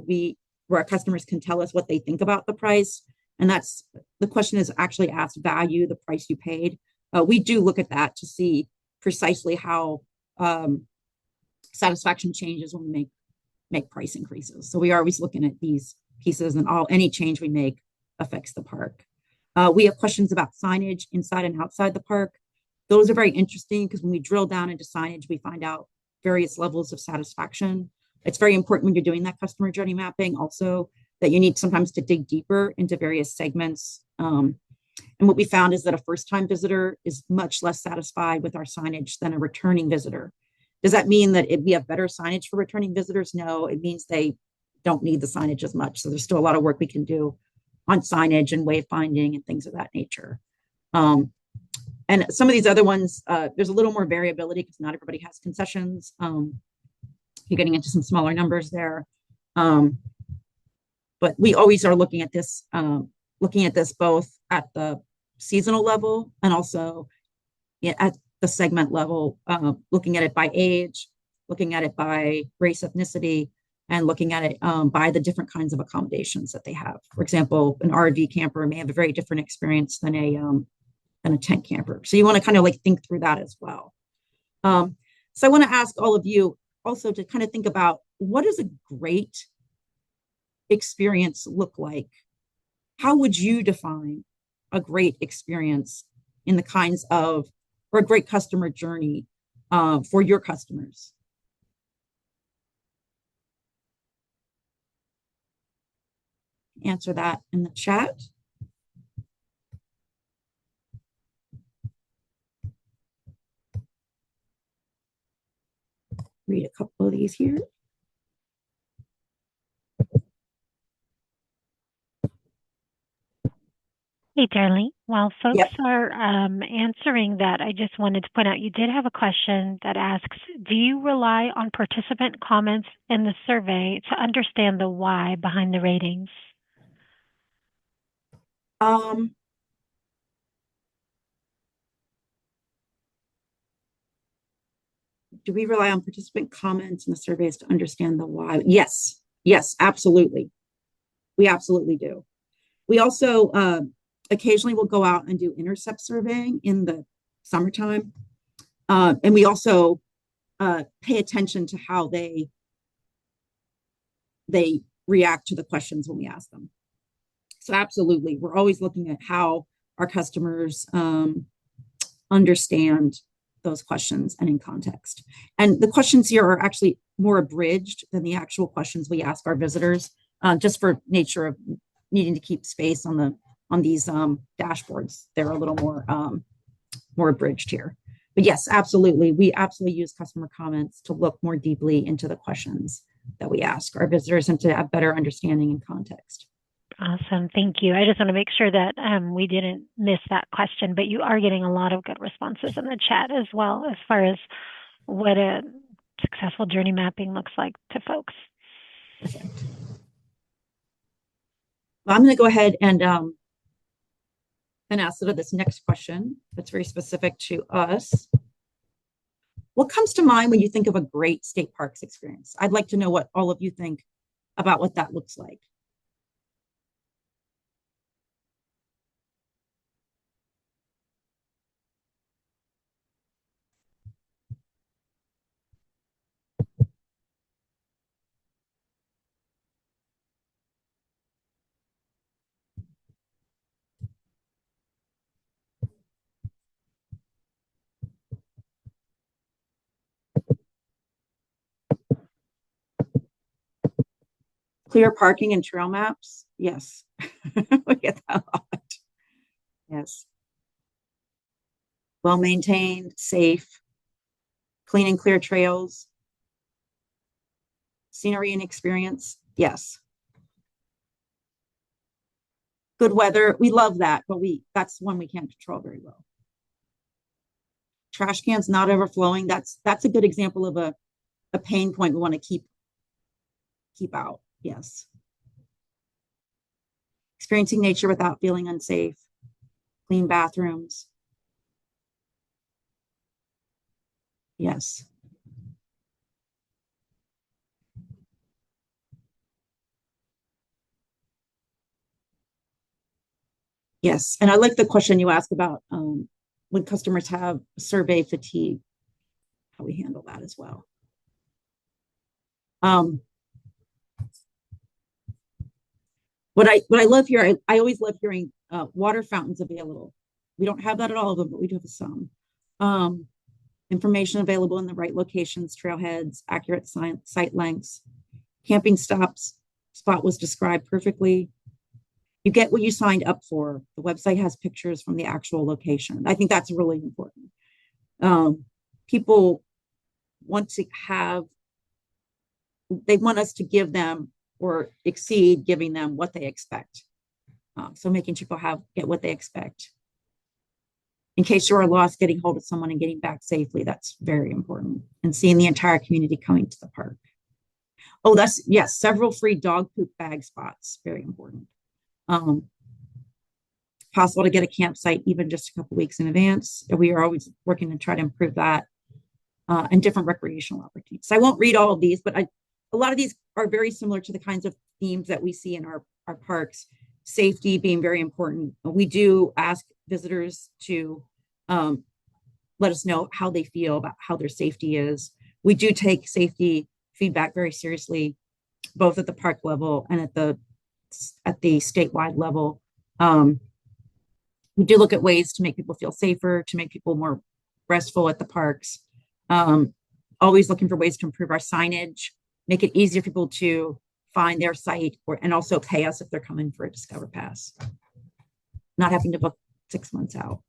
our customers can tell us what they think about the price, and that's the question is actually asked, value the price you paid. We do look at that to see precisely how satisfaction changes when we make price increases. So we are always looking at these pieces, and any change we make affects the park. We have questions about signage inside and outside the park. Those are very interesting because when we drill down into signage, we find out various levels of satisfaction. It's very important when you're doing that customer journey mapping also that you need sometimes to dig deeper into various segments. And what we found is that a first-time visitor is much less satisfied with our signage than a returning visitor. Does that mean that we have better signage for returning visitors? No, it means they don't need the signage as much. So there's still a lot of work we can do on signage and wayfinding and things of that nature. And some of these other ones, there's a little more variability because not everybody has concessions. You're getting into some smaller numbers there. But we always are looking at this both at the seasonal level and also at the segment level, looking at it by age, looking at it by race, ethnicity, and looking at it by the different kinds of accommodations that they have. For example, an RV camper may have a very different experience than a tent camper. So you want to kind of think through that as well. So I want to ask all of you also to kind of think about, what does a great experience look like? How would you define a great experience in the kinds of, or a great customer journey for your customers? Answer that in the chat. Read a couple of these here. Hey, Darleen, while folks Yep. are answering that, I just wanted to point out you did have a question that asks, do you rely on participant comments in the survey to understand the why behind the ratings? Do we rely on participant comments in the surveys to understand the why? Yes, absolutely. We absolutely do. We also occasionally will go out and do intercept surveying in the summertime. And we also pay attention to how they react to the questions when we ask them. So absolutely, we're always looking at how our customers understand those questions and in context. And the questions here are actually more abridged than the actual questions we ask our visitors, just for nature of needing to keep space on these dashboards. They're a little more abridged here. But yes, absolutely. We absolutely use customer comments to look more deeply into the questions that we ask our visitors and to have better understanding and context. Awesome. Thank you. I just want to make sure that we didn't miss that question, but you are getting a lot of good responses in the chat as well, as far as what a successful journey mapping looks like to folks. Perfect. Well, I'm going to go ahead and ask this next question that's very specific to us. What comes to mind when you think of a great state parks experience? I'd like to know what all of you think about what that looks like. Clear parking and trail maps. Yes, we get that a lot. Yes. Well maintained, safe, clean and clear trails. Scenery and experience, yes. Good weather, we love that, but that's one we can't control very well. Trash cans not overflowing, that's a good example of a pain point we want to keep out, yes. Experiencing nature without feeling unsafe, clean bathrooms, yes. Yes, and I like the question you asked about when customers have survey fatigue, how we handle that as well. What I love here, I always love hearing water fountains available. We don't have that at all of them, but we do have some. Information available in the right locations, trailheads, accurate site lengths. Camping spot was described perfectly. You get what you signed up for. The website has pictures from the actual location. I think that's really important. People want to they want us to give them or exceed giving them what they expect. So making sure people get what they expect. In case you are lost, getting hold of someone and getting back safely, that's very important. And seeing the entire community coming to the park. Oh, yes, several free dog poop bag spots, very important. Possible to get a campsite even just a couple weeks in advance. We are always working to try to improve that, and different recreational opportunities. So I won't read all of these, but a lot of these are very similar to the kinds of themes that we see in our parks. Safety being very important. We do ask visitors to let us know how they feel about how their safety is. We do take safety feedback very seriously, both at the park level and at the statewide level. We do look at ways to make people feel safer, to make people more restful at the parks. Always looking for ways to improve our signage, make it easier for people to find their site, and also pay us if they're coming for a Discover Pass. Not having to book 6 months out.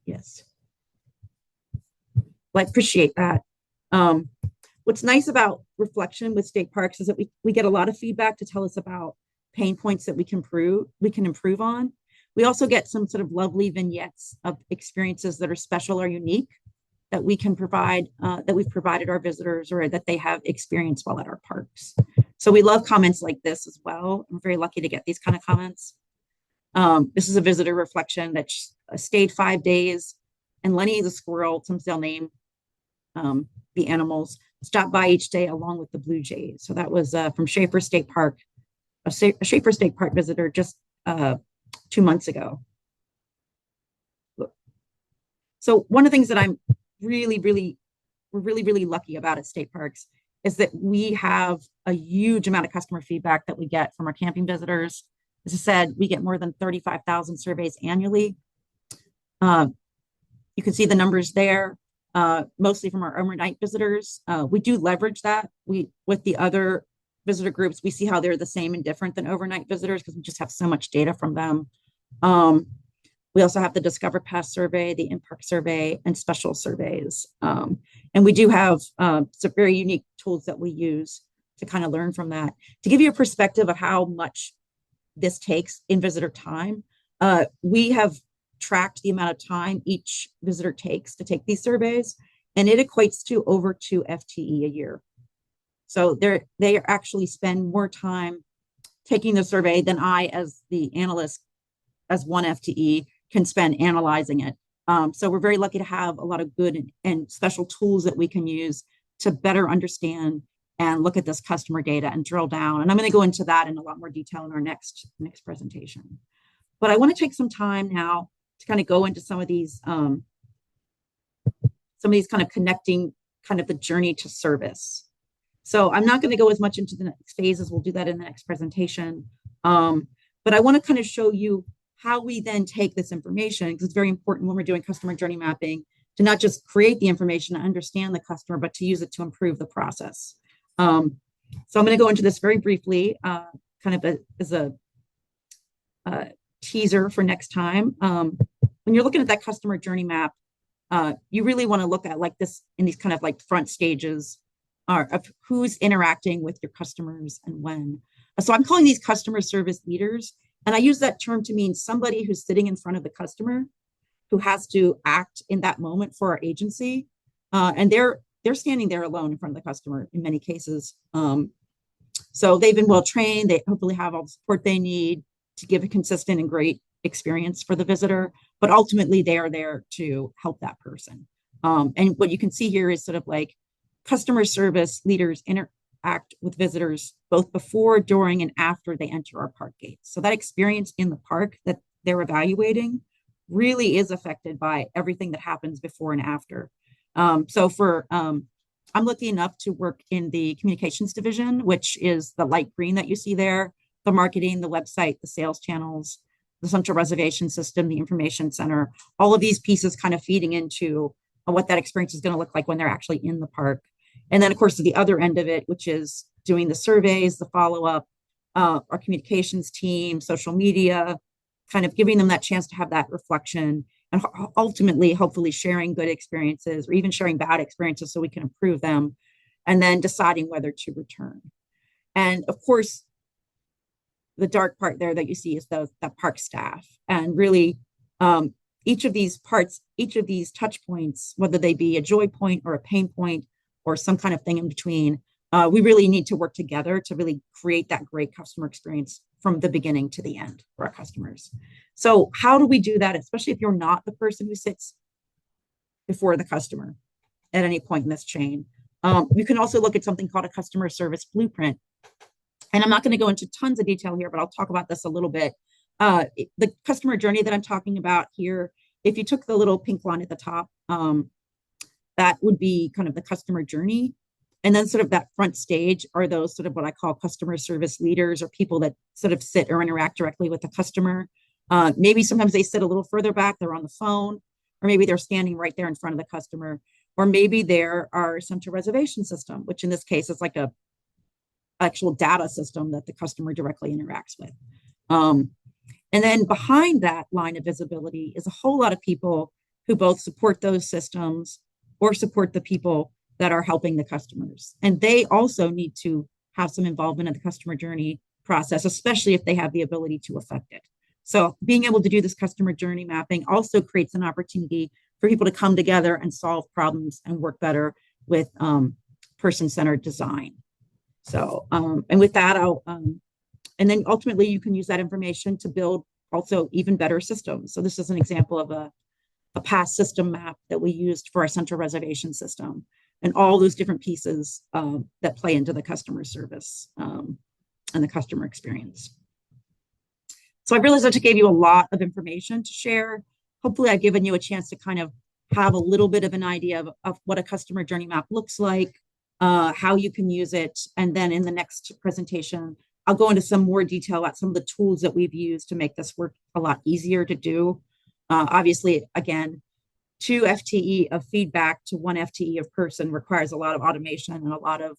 Yes. Well, I appreciate that. What's nice about reflection with state parks is that we get a lot of feedback to tell us about pain points that we can improve on. We also get some sort of lovely vignettes of experiences that are special or unique that we can provide, that we've provided our visitors or that they have experienced while at our parks. So we love comments like this as well. I'm very lucky to get these kind of comments. This is a visitor reflection that stayed 5 days, and Lenny the squirrel, some they'll name the animals, stopped by each day along with the blue jays. So that was from Schaefer State Park, a Schaefer State Park visitor just 2 months ago. So one of the things that I'm really lucky about at state parks is that we have a huge amount of customer feedback that we get from our camping visitors. As I said, we get more than 35,000 surveys annually. You can see the numbers there, mostly from our overnight visitors. We do leverage that. With the other visitor groups, we see how they're the same and different than overnight visitors because we just have so much data from them. We also have the Discover Pass survey, the in-park survey, and special surveys. And we do have some very unique tools that we use to kind of learn from that. To give you a perspective of how much this takes in visitor time, we have tracked the amount of time each visitor takes to take these surveys, and it equates to over 2 FTE a year. So they actually spend more time taking the survey than I, as the analyst, as 1 FTE, can spend analyzing it. So we're very lucky to have a lot of good and special tools that we can use to better understand and look at this customer data and drill down. And I'm going to go into that in a lot more detail in our next presentation. But I want to take some time now to kind of go into some of these kind of connecting kind of the journey to service. So I'm not going to go as much into the next phases. We'll do that in the next presentation. But I want to kind of show you how we then take this information, because it's very important when we're doing customer journey mapping to not just create the information to understand the customer, but to use it to improve the process. So I'm going to go into this very briefly, kind of as a teaser for next time. When you're looking at that customer journey map, you really want to look at like this in these kind of like front stages. of who's interacting with your customers and when. So I'm calling these customer service leaders. And I use that term to mean somebody who's sitting in front of the customer who has to act in that moment for our agency. And they're standing there alone in front of the customer in many cases. So they've been well trained. They hopefully have all the support they need to give a consistent and great experience for the visitor. But ultimately, they are there to help that person. And what you can see here is sort of like customer service leaders interact with visitors both before, during, and after they enter our park gates. So that experience in the park that they're evaluating really is affected by everything that happens before and after. I'm lucky enough to work in the communications division, which is the light green that you see there, the marketing, the website, the sales channels, the central reservation system, the information center, all of these pieces kind of feeding into what that experience is going to look like when they're actually in the park. And then, of course, the other end of it, which is doing the surveys, the follow-up, our communications team, social media, kind of giving them that chance to have that reflection and ultimately, hopefully sharing good experiences or even sharing bad experiences so we can improve them, and then deciding whether to return. And of course, the dark part there that you see is the park staff. And really, each of these parts, each of these touch points, whether they be a joy point or a pain point or some kind of thing in between, we really need to work together to really create that great customer experience from the beginning to the end for our customers. So how do we do that, especially if you're not the person who sits before the customer at any point in this chain? You can also look at something called a customer service blueprint. And I'm not going to go into tons of detail here, but I'll talk about this a little bit. The customer journey that I'm talking about here, if you took the little pink line at the top, that would be kind of the customer journey. And then sort of that front stage are those sort of what I call customer service leaders, or people that sort of sit or interact directly with the customer. Maybe sometimes they sit a little further back, they're on the phone, or maybe they're standing right there in front of the customer, or maybe they're our central reservation system, which in this case is like a actual data system that the customer directly interacts with. And then behind that line of visibility is a whole lot of people who both support those systems or support the people that are helping the customers. And they also need to have some involvement in the customer journey process, especially if they have the ability to affect it. So being able to do this customer journey mapping also creates an opportunity for people to come together and solve problems and work better with person-centered design. So, and with that, and then ultimately you can use that information to build also even better systems. So this is an example of a past system map that we used for our central reservation system, and all those different pieces that play into the customer service and the customer experience. So I realized I just gave you a lot of information to share. Hopefully I've given you a chance to kind of have a little bit of an idea of what a customer journey map looks like, how you can use it. And then in the next presentation, I'll go into some more detail about some of the tools that we've used to make this work a lot easier to do. Obviously, again, 2 FTE of feedback to 1 FTE of person requires a lot of automation and a lot of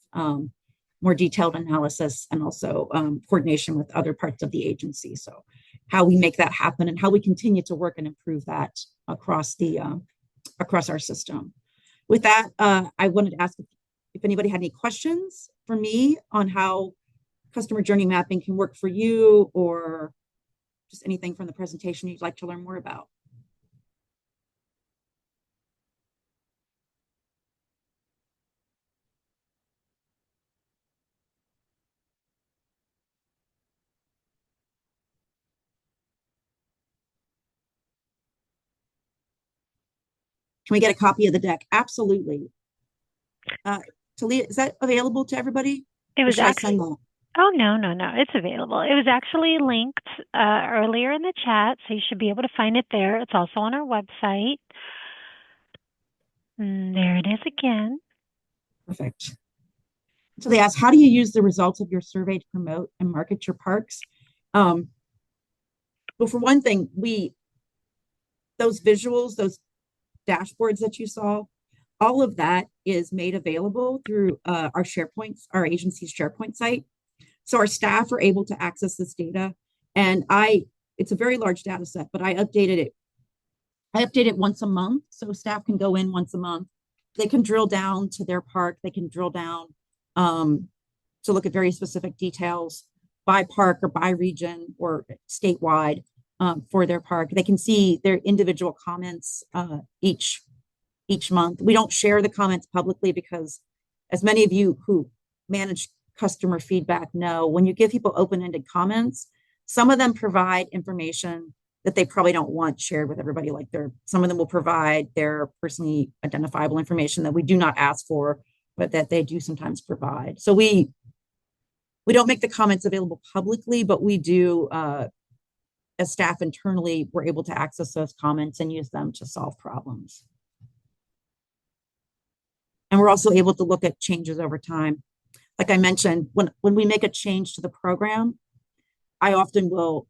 more detailed analysis, and also coordination with other parts of the agency. So how we make that happen and how we continue to work and improve that across our system. With that, I wanted to ask if anybody had any questions for me on how customer journey mapping can work for you, or just anything from the presentation you'd like to learn more about. Can we get a copy of the deck? Absolutely. Talia, is that available to everybody? It was actually, oh, no. It's available. It was actually linked earlier in the chat, so you should be able to find it there. It's also on our website. And there it is again. Perfect. So they asked, how do you use the results of your survey to promote and market your parks? Well, for one thing, those visuals, those dashboards that you saw, all of that is made available through our SharePoints, our agency's SharePoint site. So our staff are able to access this data. And it's a very large data set, but I update it once a month. So staff can go in once a month. They can drill down to their park. They can drill down to look at very specific details by park or by region or statewide for their park. They can see their individual comments each month. We don't share the comments publicly because, as many of you who manage customer feedback know, when you give people open-ended comments, some of them provide information that they probably don't want shared with everybody. Like some of them will provide their personally identifiable information that we do not ask for, but that they do sometimes provide. So we don't make the comments available publicly, but we do, as staff internally, we're able to access those comments and use them to solve problems. And we're also able to look at changes over time. Like I mentioned, when we make a change to the program, I often will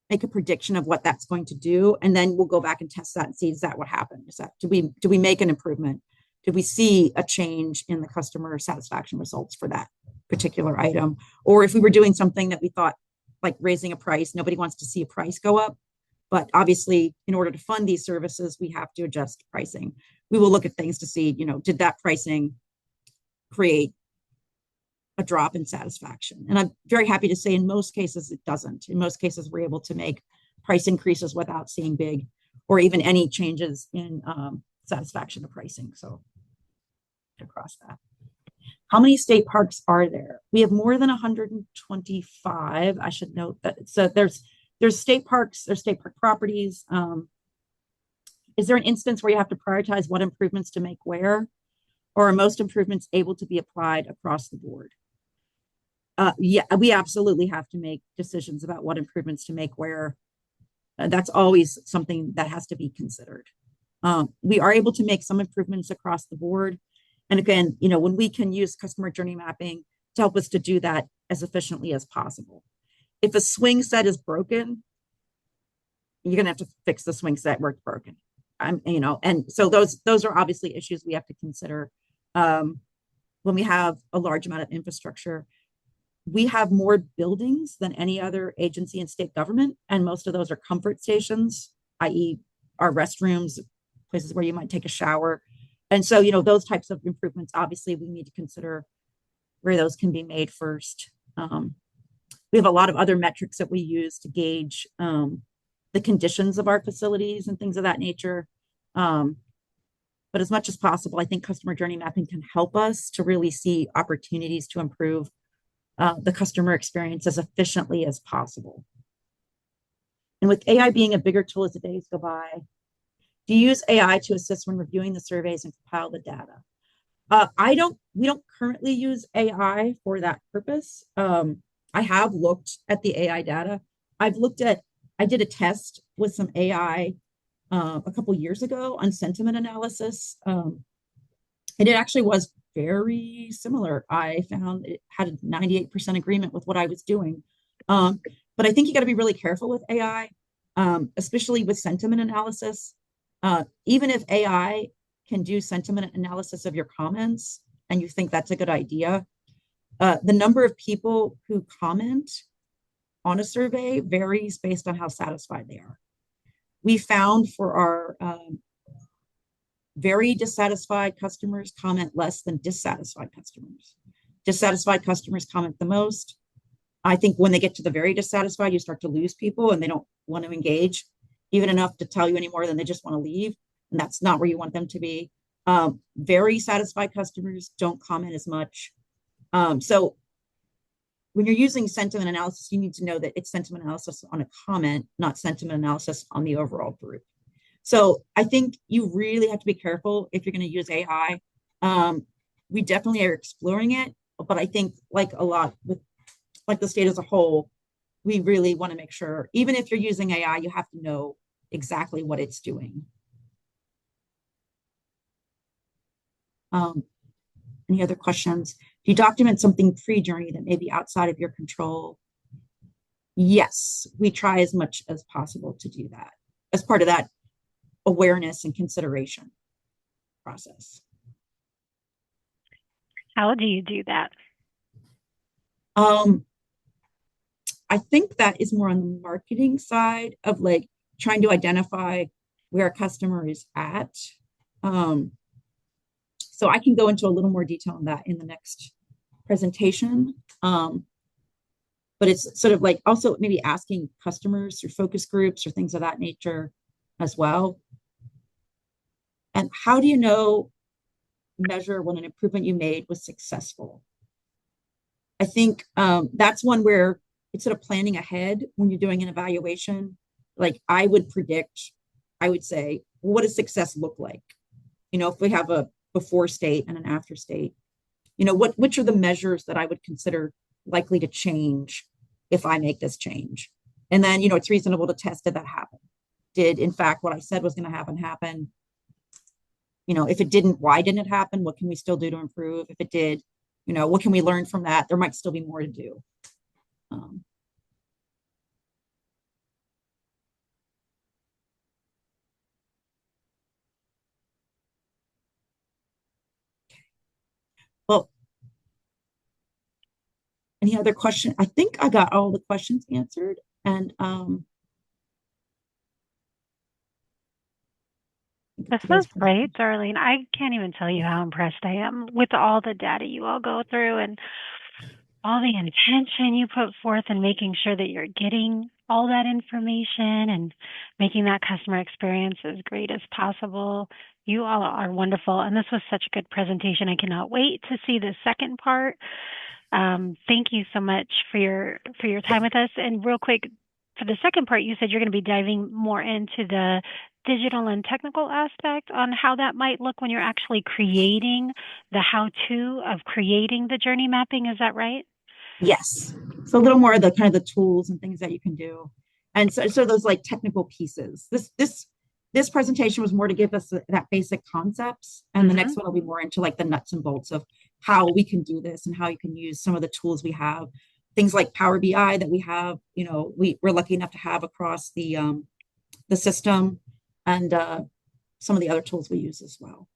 make a prediction of what that's going to do, and then we'll go back and test that and see, is that what happened? Do we make an improvement? Did we see a change in the customer satisfaction results for that particular item? Or if we were doing something that we thought, like raising a price, nobody wants to see a price go up, but obviously in order to fund these services, we have to adjust pricing. We will look at things to see, did that pricing create a drop in satisfaction? And I'm very happy to say in most cases it doesn't. In most cases, we're able to make price increases without seeing big or even any changes in satisfaction of pricing. So across that. How many state parks are there? We have more than 125. I should note that. So there's state parks, there's state park properties. Is there an instance where you have to prioritize what improvements to make where? Or are most improvements able to be applied across the board? Yeah, we absolutely have to make decisions about what improvements to make where. That's always something that has to be considered. We are able to make some improvements across the board. And again, when we can use customer journey mapping to help us to do that as efficiently as possible. If a swing set is broken, you're going to have to fix the swing set where it's broken. And so those are obviously issues we have to consider. When we have a large amount of infrastructure, we have more buildings than any other agency in state government, and most of those are comfort stations, i.e. our restrooms, places where you might take a shower. And so, those types of improvements, obviously we need to consider where those can be made first. We have a lot of other metrics that we use to gauge the conditions of our facilities and things of that nature. But as much as possible, I think customer journey mapping can help us to really see opportunities to improve the customer experience as efficiently as possible. And with AI being a bigger tool as the days go by, do you use AI to assist when reviewing the surveys and compile the data? We don't currently use AI for that purpose. I have looked at the AI data. I did a test with some AI a couple years ago on sentiment analysis. And it actually was very similar. I found it had a 98% agreement with what I was doing. But I think you got to be really careful with AI, especially with sentiment analysis. Even if AI can do sentiment analysis of your comments and you think that's a good idea, the number of people who comment on a survey varies based on how satisfied they are. We found for our very dissatisfied customers comment less than dissatisfied customers. Dissatisfied customers comment the most. I think when they get to the very dissatisfied, you start to lose people and they don't want to engage even enough to tell you anymore than they just want to leave. And that's not where you want them to be. Very satisfied customers don't comment as much. So when you're using sentiment analysis, you need to know that it's sentiment analysis on a comment, not sentiment analysis on the overall group. So I think you really have to be careful if you're going to use AI. We definitely are exploring it, but I think like the state as a whole, we really want to make sure, even if you're using AI, you have to know exactly what it's doing. Any other questions? Do you document something pre-journey that may be outside of your control? Yes, we try as much as possible to do that as part of that awareness and consideration process. How do you do that? I think that is more on the marketing side of like trying to identify where a customer is at. So I can go into a little more detail on that in the next presentation. But it's sort of like also maybe asking customers or focus groups or things of that nature as well. And how do you measure when an improvement you made was successful? I think that's one where instead of planning ahead when you're doing an evaluation, like I would say, well, what does success look like? If we have a before state and an after state, which are the measures that I would consider likely to change if I make this change? And then, it's reasonable to test, did that happen? Did, in fact, what I said was going to happen? If it didn't, why didn't it happen? What can we still do to improve? If it did, what can we learn from that? There might still be more to do. Well, any other question? I think I got all the questions answered. And This was great, Darlene. I can't even tell you how impressed I am with all the data you all go through and all the intention you put forth in making sure that you're getting all that information and making that customer experience as great as possible. You all are wonderful, and this was such a good presentation. I cannot wait to see the second part. Thank you so much for your time with us. And real quick, for the second part, you said you're going to be diving more into the digital and technical aspect on how that might look when you're actually creating the how-to of creating the journey mapping. Is that right? Yes. So a little more of the kind of the tools and things that you can do. And so those like technical pieces. This presentation was more to give us that basic concepts. And the next one will be more into like the nuts and bolts of how we can do this and how you can use some of the tools we have. Things like Power BI that we have, we're lucky enough to have across the system, and some of the other tools we use as well.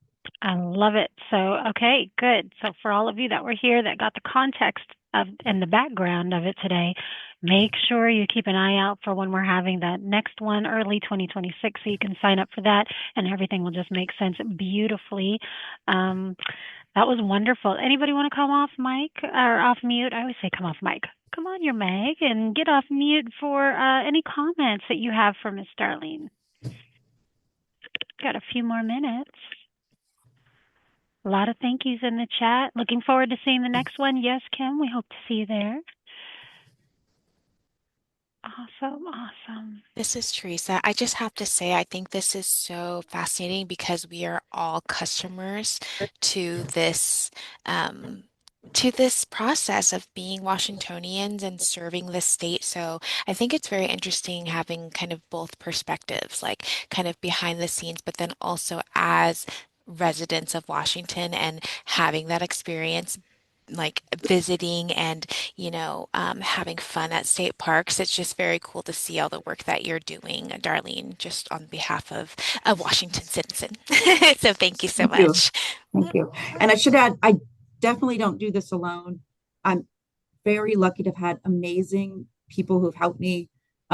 I love it. So, okay, good. So for all of you that were here that got the context of and the background of it today, make sure you keep an eye out for when we're having that next one early 2026 so you can sign up for that and everything will just make sense beautifully. That was wonderful. Anybody want to come off mic or off mute? I always say come off mic. Come on your mic and get off mute for any comments that you have for Miss Darlene. Got a few more minutes. A lot of thank yous in the chat. Looking forward to seeing the next one. Yes, Kim, we hope to see you there. Awesome. This is Teresa. I just have to say, I think this is so fascinating because we are all customers to this process of being Washingtonians and serving the state. So I think it's very interesting having kind of both perspectives, like kind of behind the scenes, but then also as residents of Washington and having that experience like visiting and having fun at state parks. It's just very cool to see all the work that you're doing, Darlene, just on behalf of a Washington citizen. So thank you so much. Thank you. And I should add, I definitely don't do this alone. I'm very lucky to have had amazing people who've helped me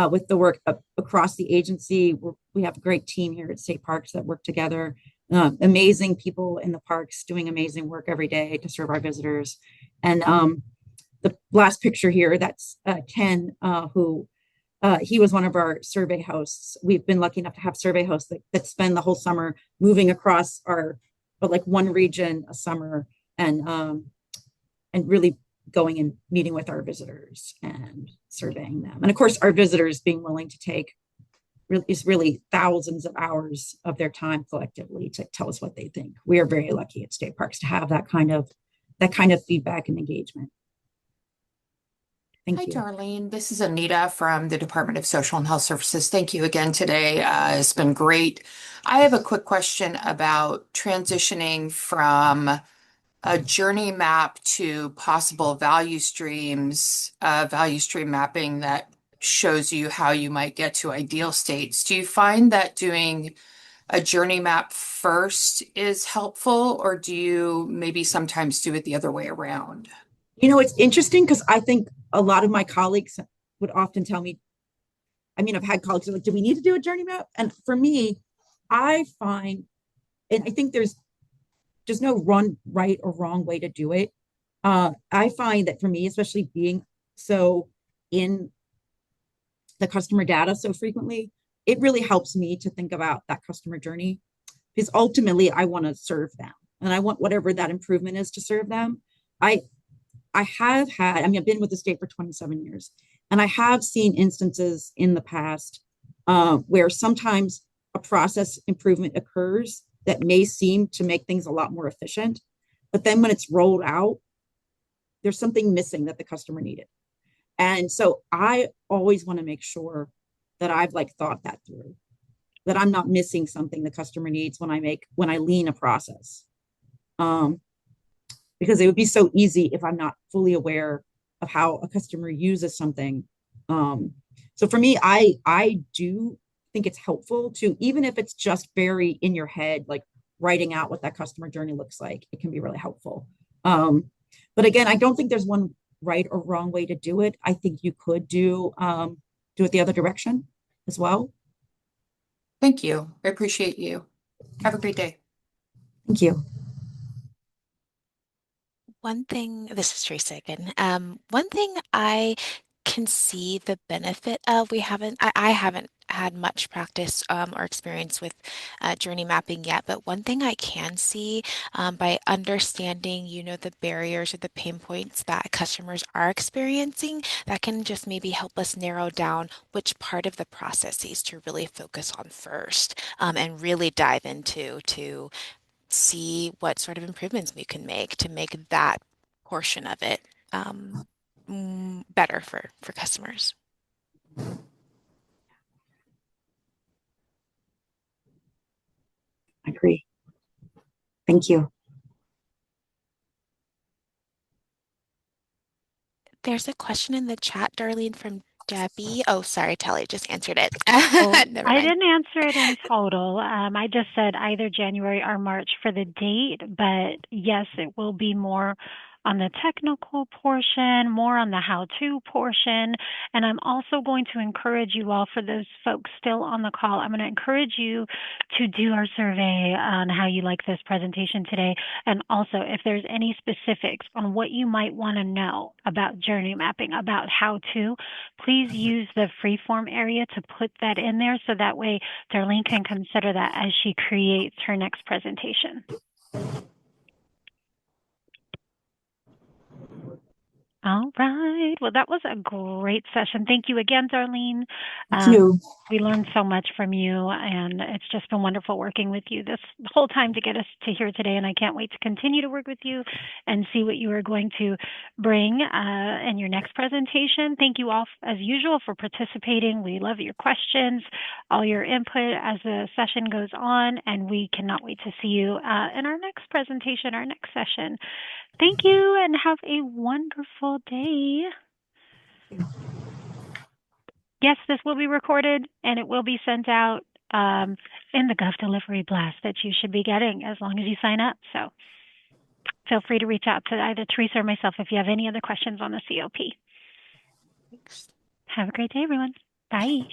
with the work across the agency. We have a great team here at State Parks that work together. Amazing people in the parks doing amazing work every day to serve our visitors. And the last picture here, that's Ken, who he was one of our survey hosts. We've been lucky enough to have survey hosts that spend the whole summer moving across one region a summer and really going and meeting with our visitors and surveying them. And of course, our visitors being willing to take really thousands of hours of their time collectively to tell us what they think. We are very lucky at State Parks to have that kind of feedback and engagement. Thank you. Hi, Darlene. This is Anita from the Department of Social and Health Services. Thank you again today. It's been great. I have a quick question about transitioning from a journey map to possible value streams, value stream mapping that shows you how you might get to ideal states. Do you find that doing a journey map first is helpful, or do you maybe sometimes do it the other way around? It's interesting because I think a lot of my colleagues would often tell me, I've had colleagues who are like, do we need to do a journey map? And for me, I find, and I think there's no right or wrong way to do it. I find that for me, especially being so in the customer data so frequently, it really helps me to think about that customer journey because ultimately I want to serve them and I want whatever that improvement is to serve them. I I have had, I mean, I've been with the state for 27 years, and I have seen instances in the past where sometimes a process improvement occurs that may seem to make things a lot more efficient. But then when it's rolled out, there's something missing that the customer needed. And so I always want to make sure that I've like thought that through, that I'm not missing something the customer needs when I lean a process. Um, because it would be so easy if I'm not fully aware of how a customer uses something. Um, so for me, I do think it's helpful to, even if it's just very in your head, like writing out what that customer journey looks like, it can be really helpful. But again, I don't think there's one right or wrong way to do it. I think you could do it the other direction as well. Thank you. I appreciate you. Have a great day. Thank you. One thing, this is Teresa again. One thing I can see the benefit of, I haven't had much practice or experience with journey mapping yet, but one thing I can see by understanding, the barriers or the pain points that customers are experiencing, that can just maybe help us narrow down which part of the processes to really focus on first and really dive into to see what sort of improvements we can make to make that portion of it better for customers. I agree. Thank you. There's a question in the chat, Darlene, from Debbie. Oh, sorry, Telly just answered it. Oh, Never I mind. didn't answer it in total. I just said either January or March for the date, but yes, it will be more on the technical portion, more on the how-to portion. And I'm also going to encourage you all, for those folks still on the call, I'm going to encourage you to do our survey on how you like this presentation today. And also, if there's any specifics on what you might want to know about journey mapping, about how to, please use the free form area to put that in there so that way Darlene can consider that as she creates her next presentation. All right. Well, that was a great session. Thank you again, Darlene. Thank you. We learned so much from you, and it's just been wonderful working with you this whole time to get us to here today. And I can't wait to continue to work with you and see what you are going to bring in your next presentation. Thank you all, as usual, for participating. We love your questions, all your input as the session goes on, and we cannot wait to see you in our next presentation, our next session. Thank you, and have a wonderful day. Yes, this will be recorded, and it will be sent out in the Gov Delivery Blast that you should be getting as long as you sign up. So feel free to reach out to either Teresa or myself if you have any other questions on the COP. Thanks. Have a great day, everyone. Bye.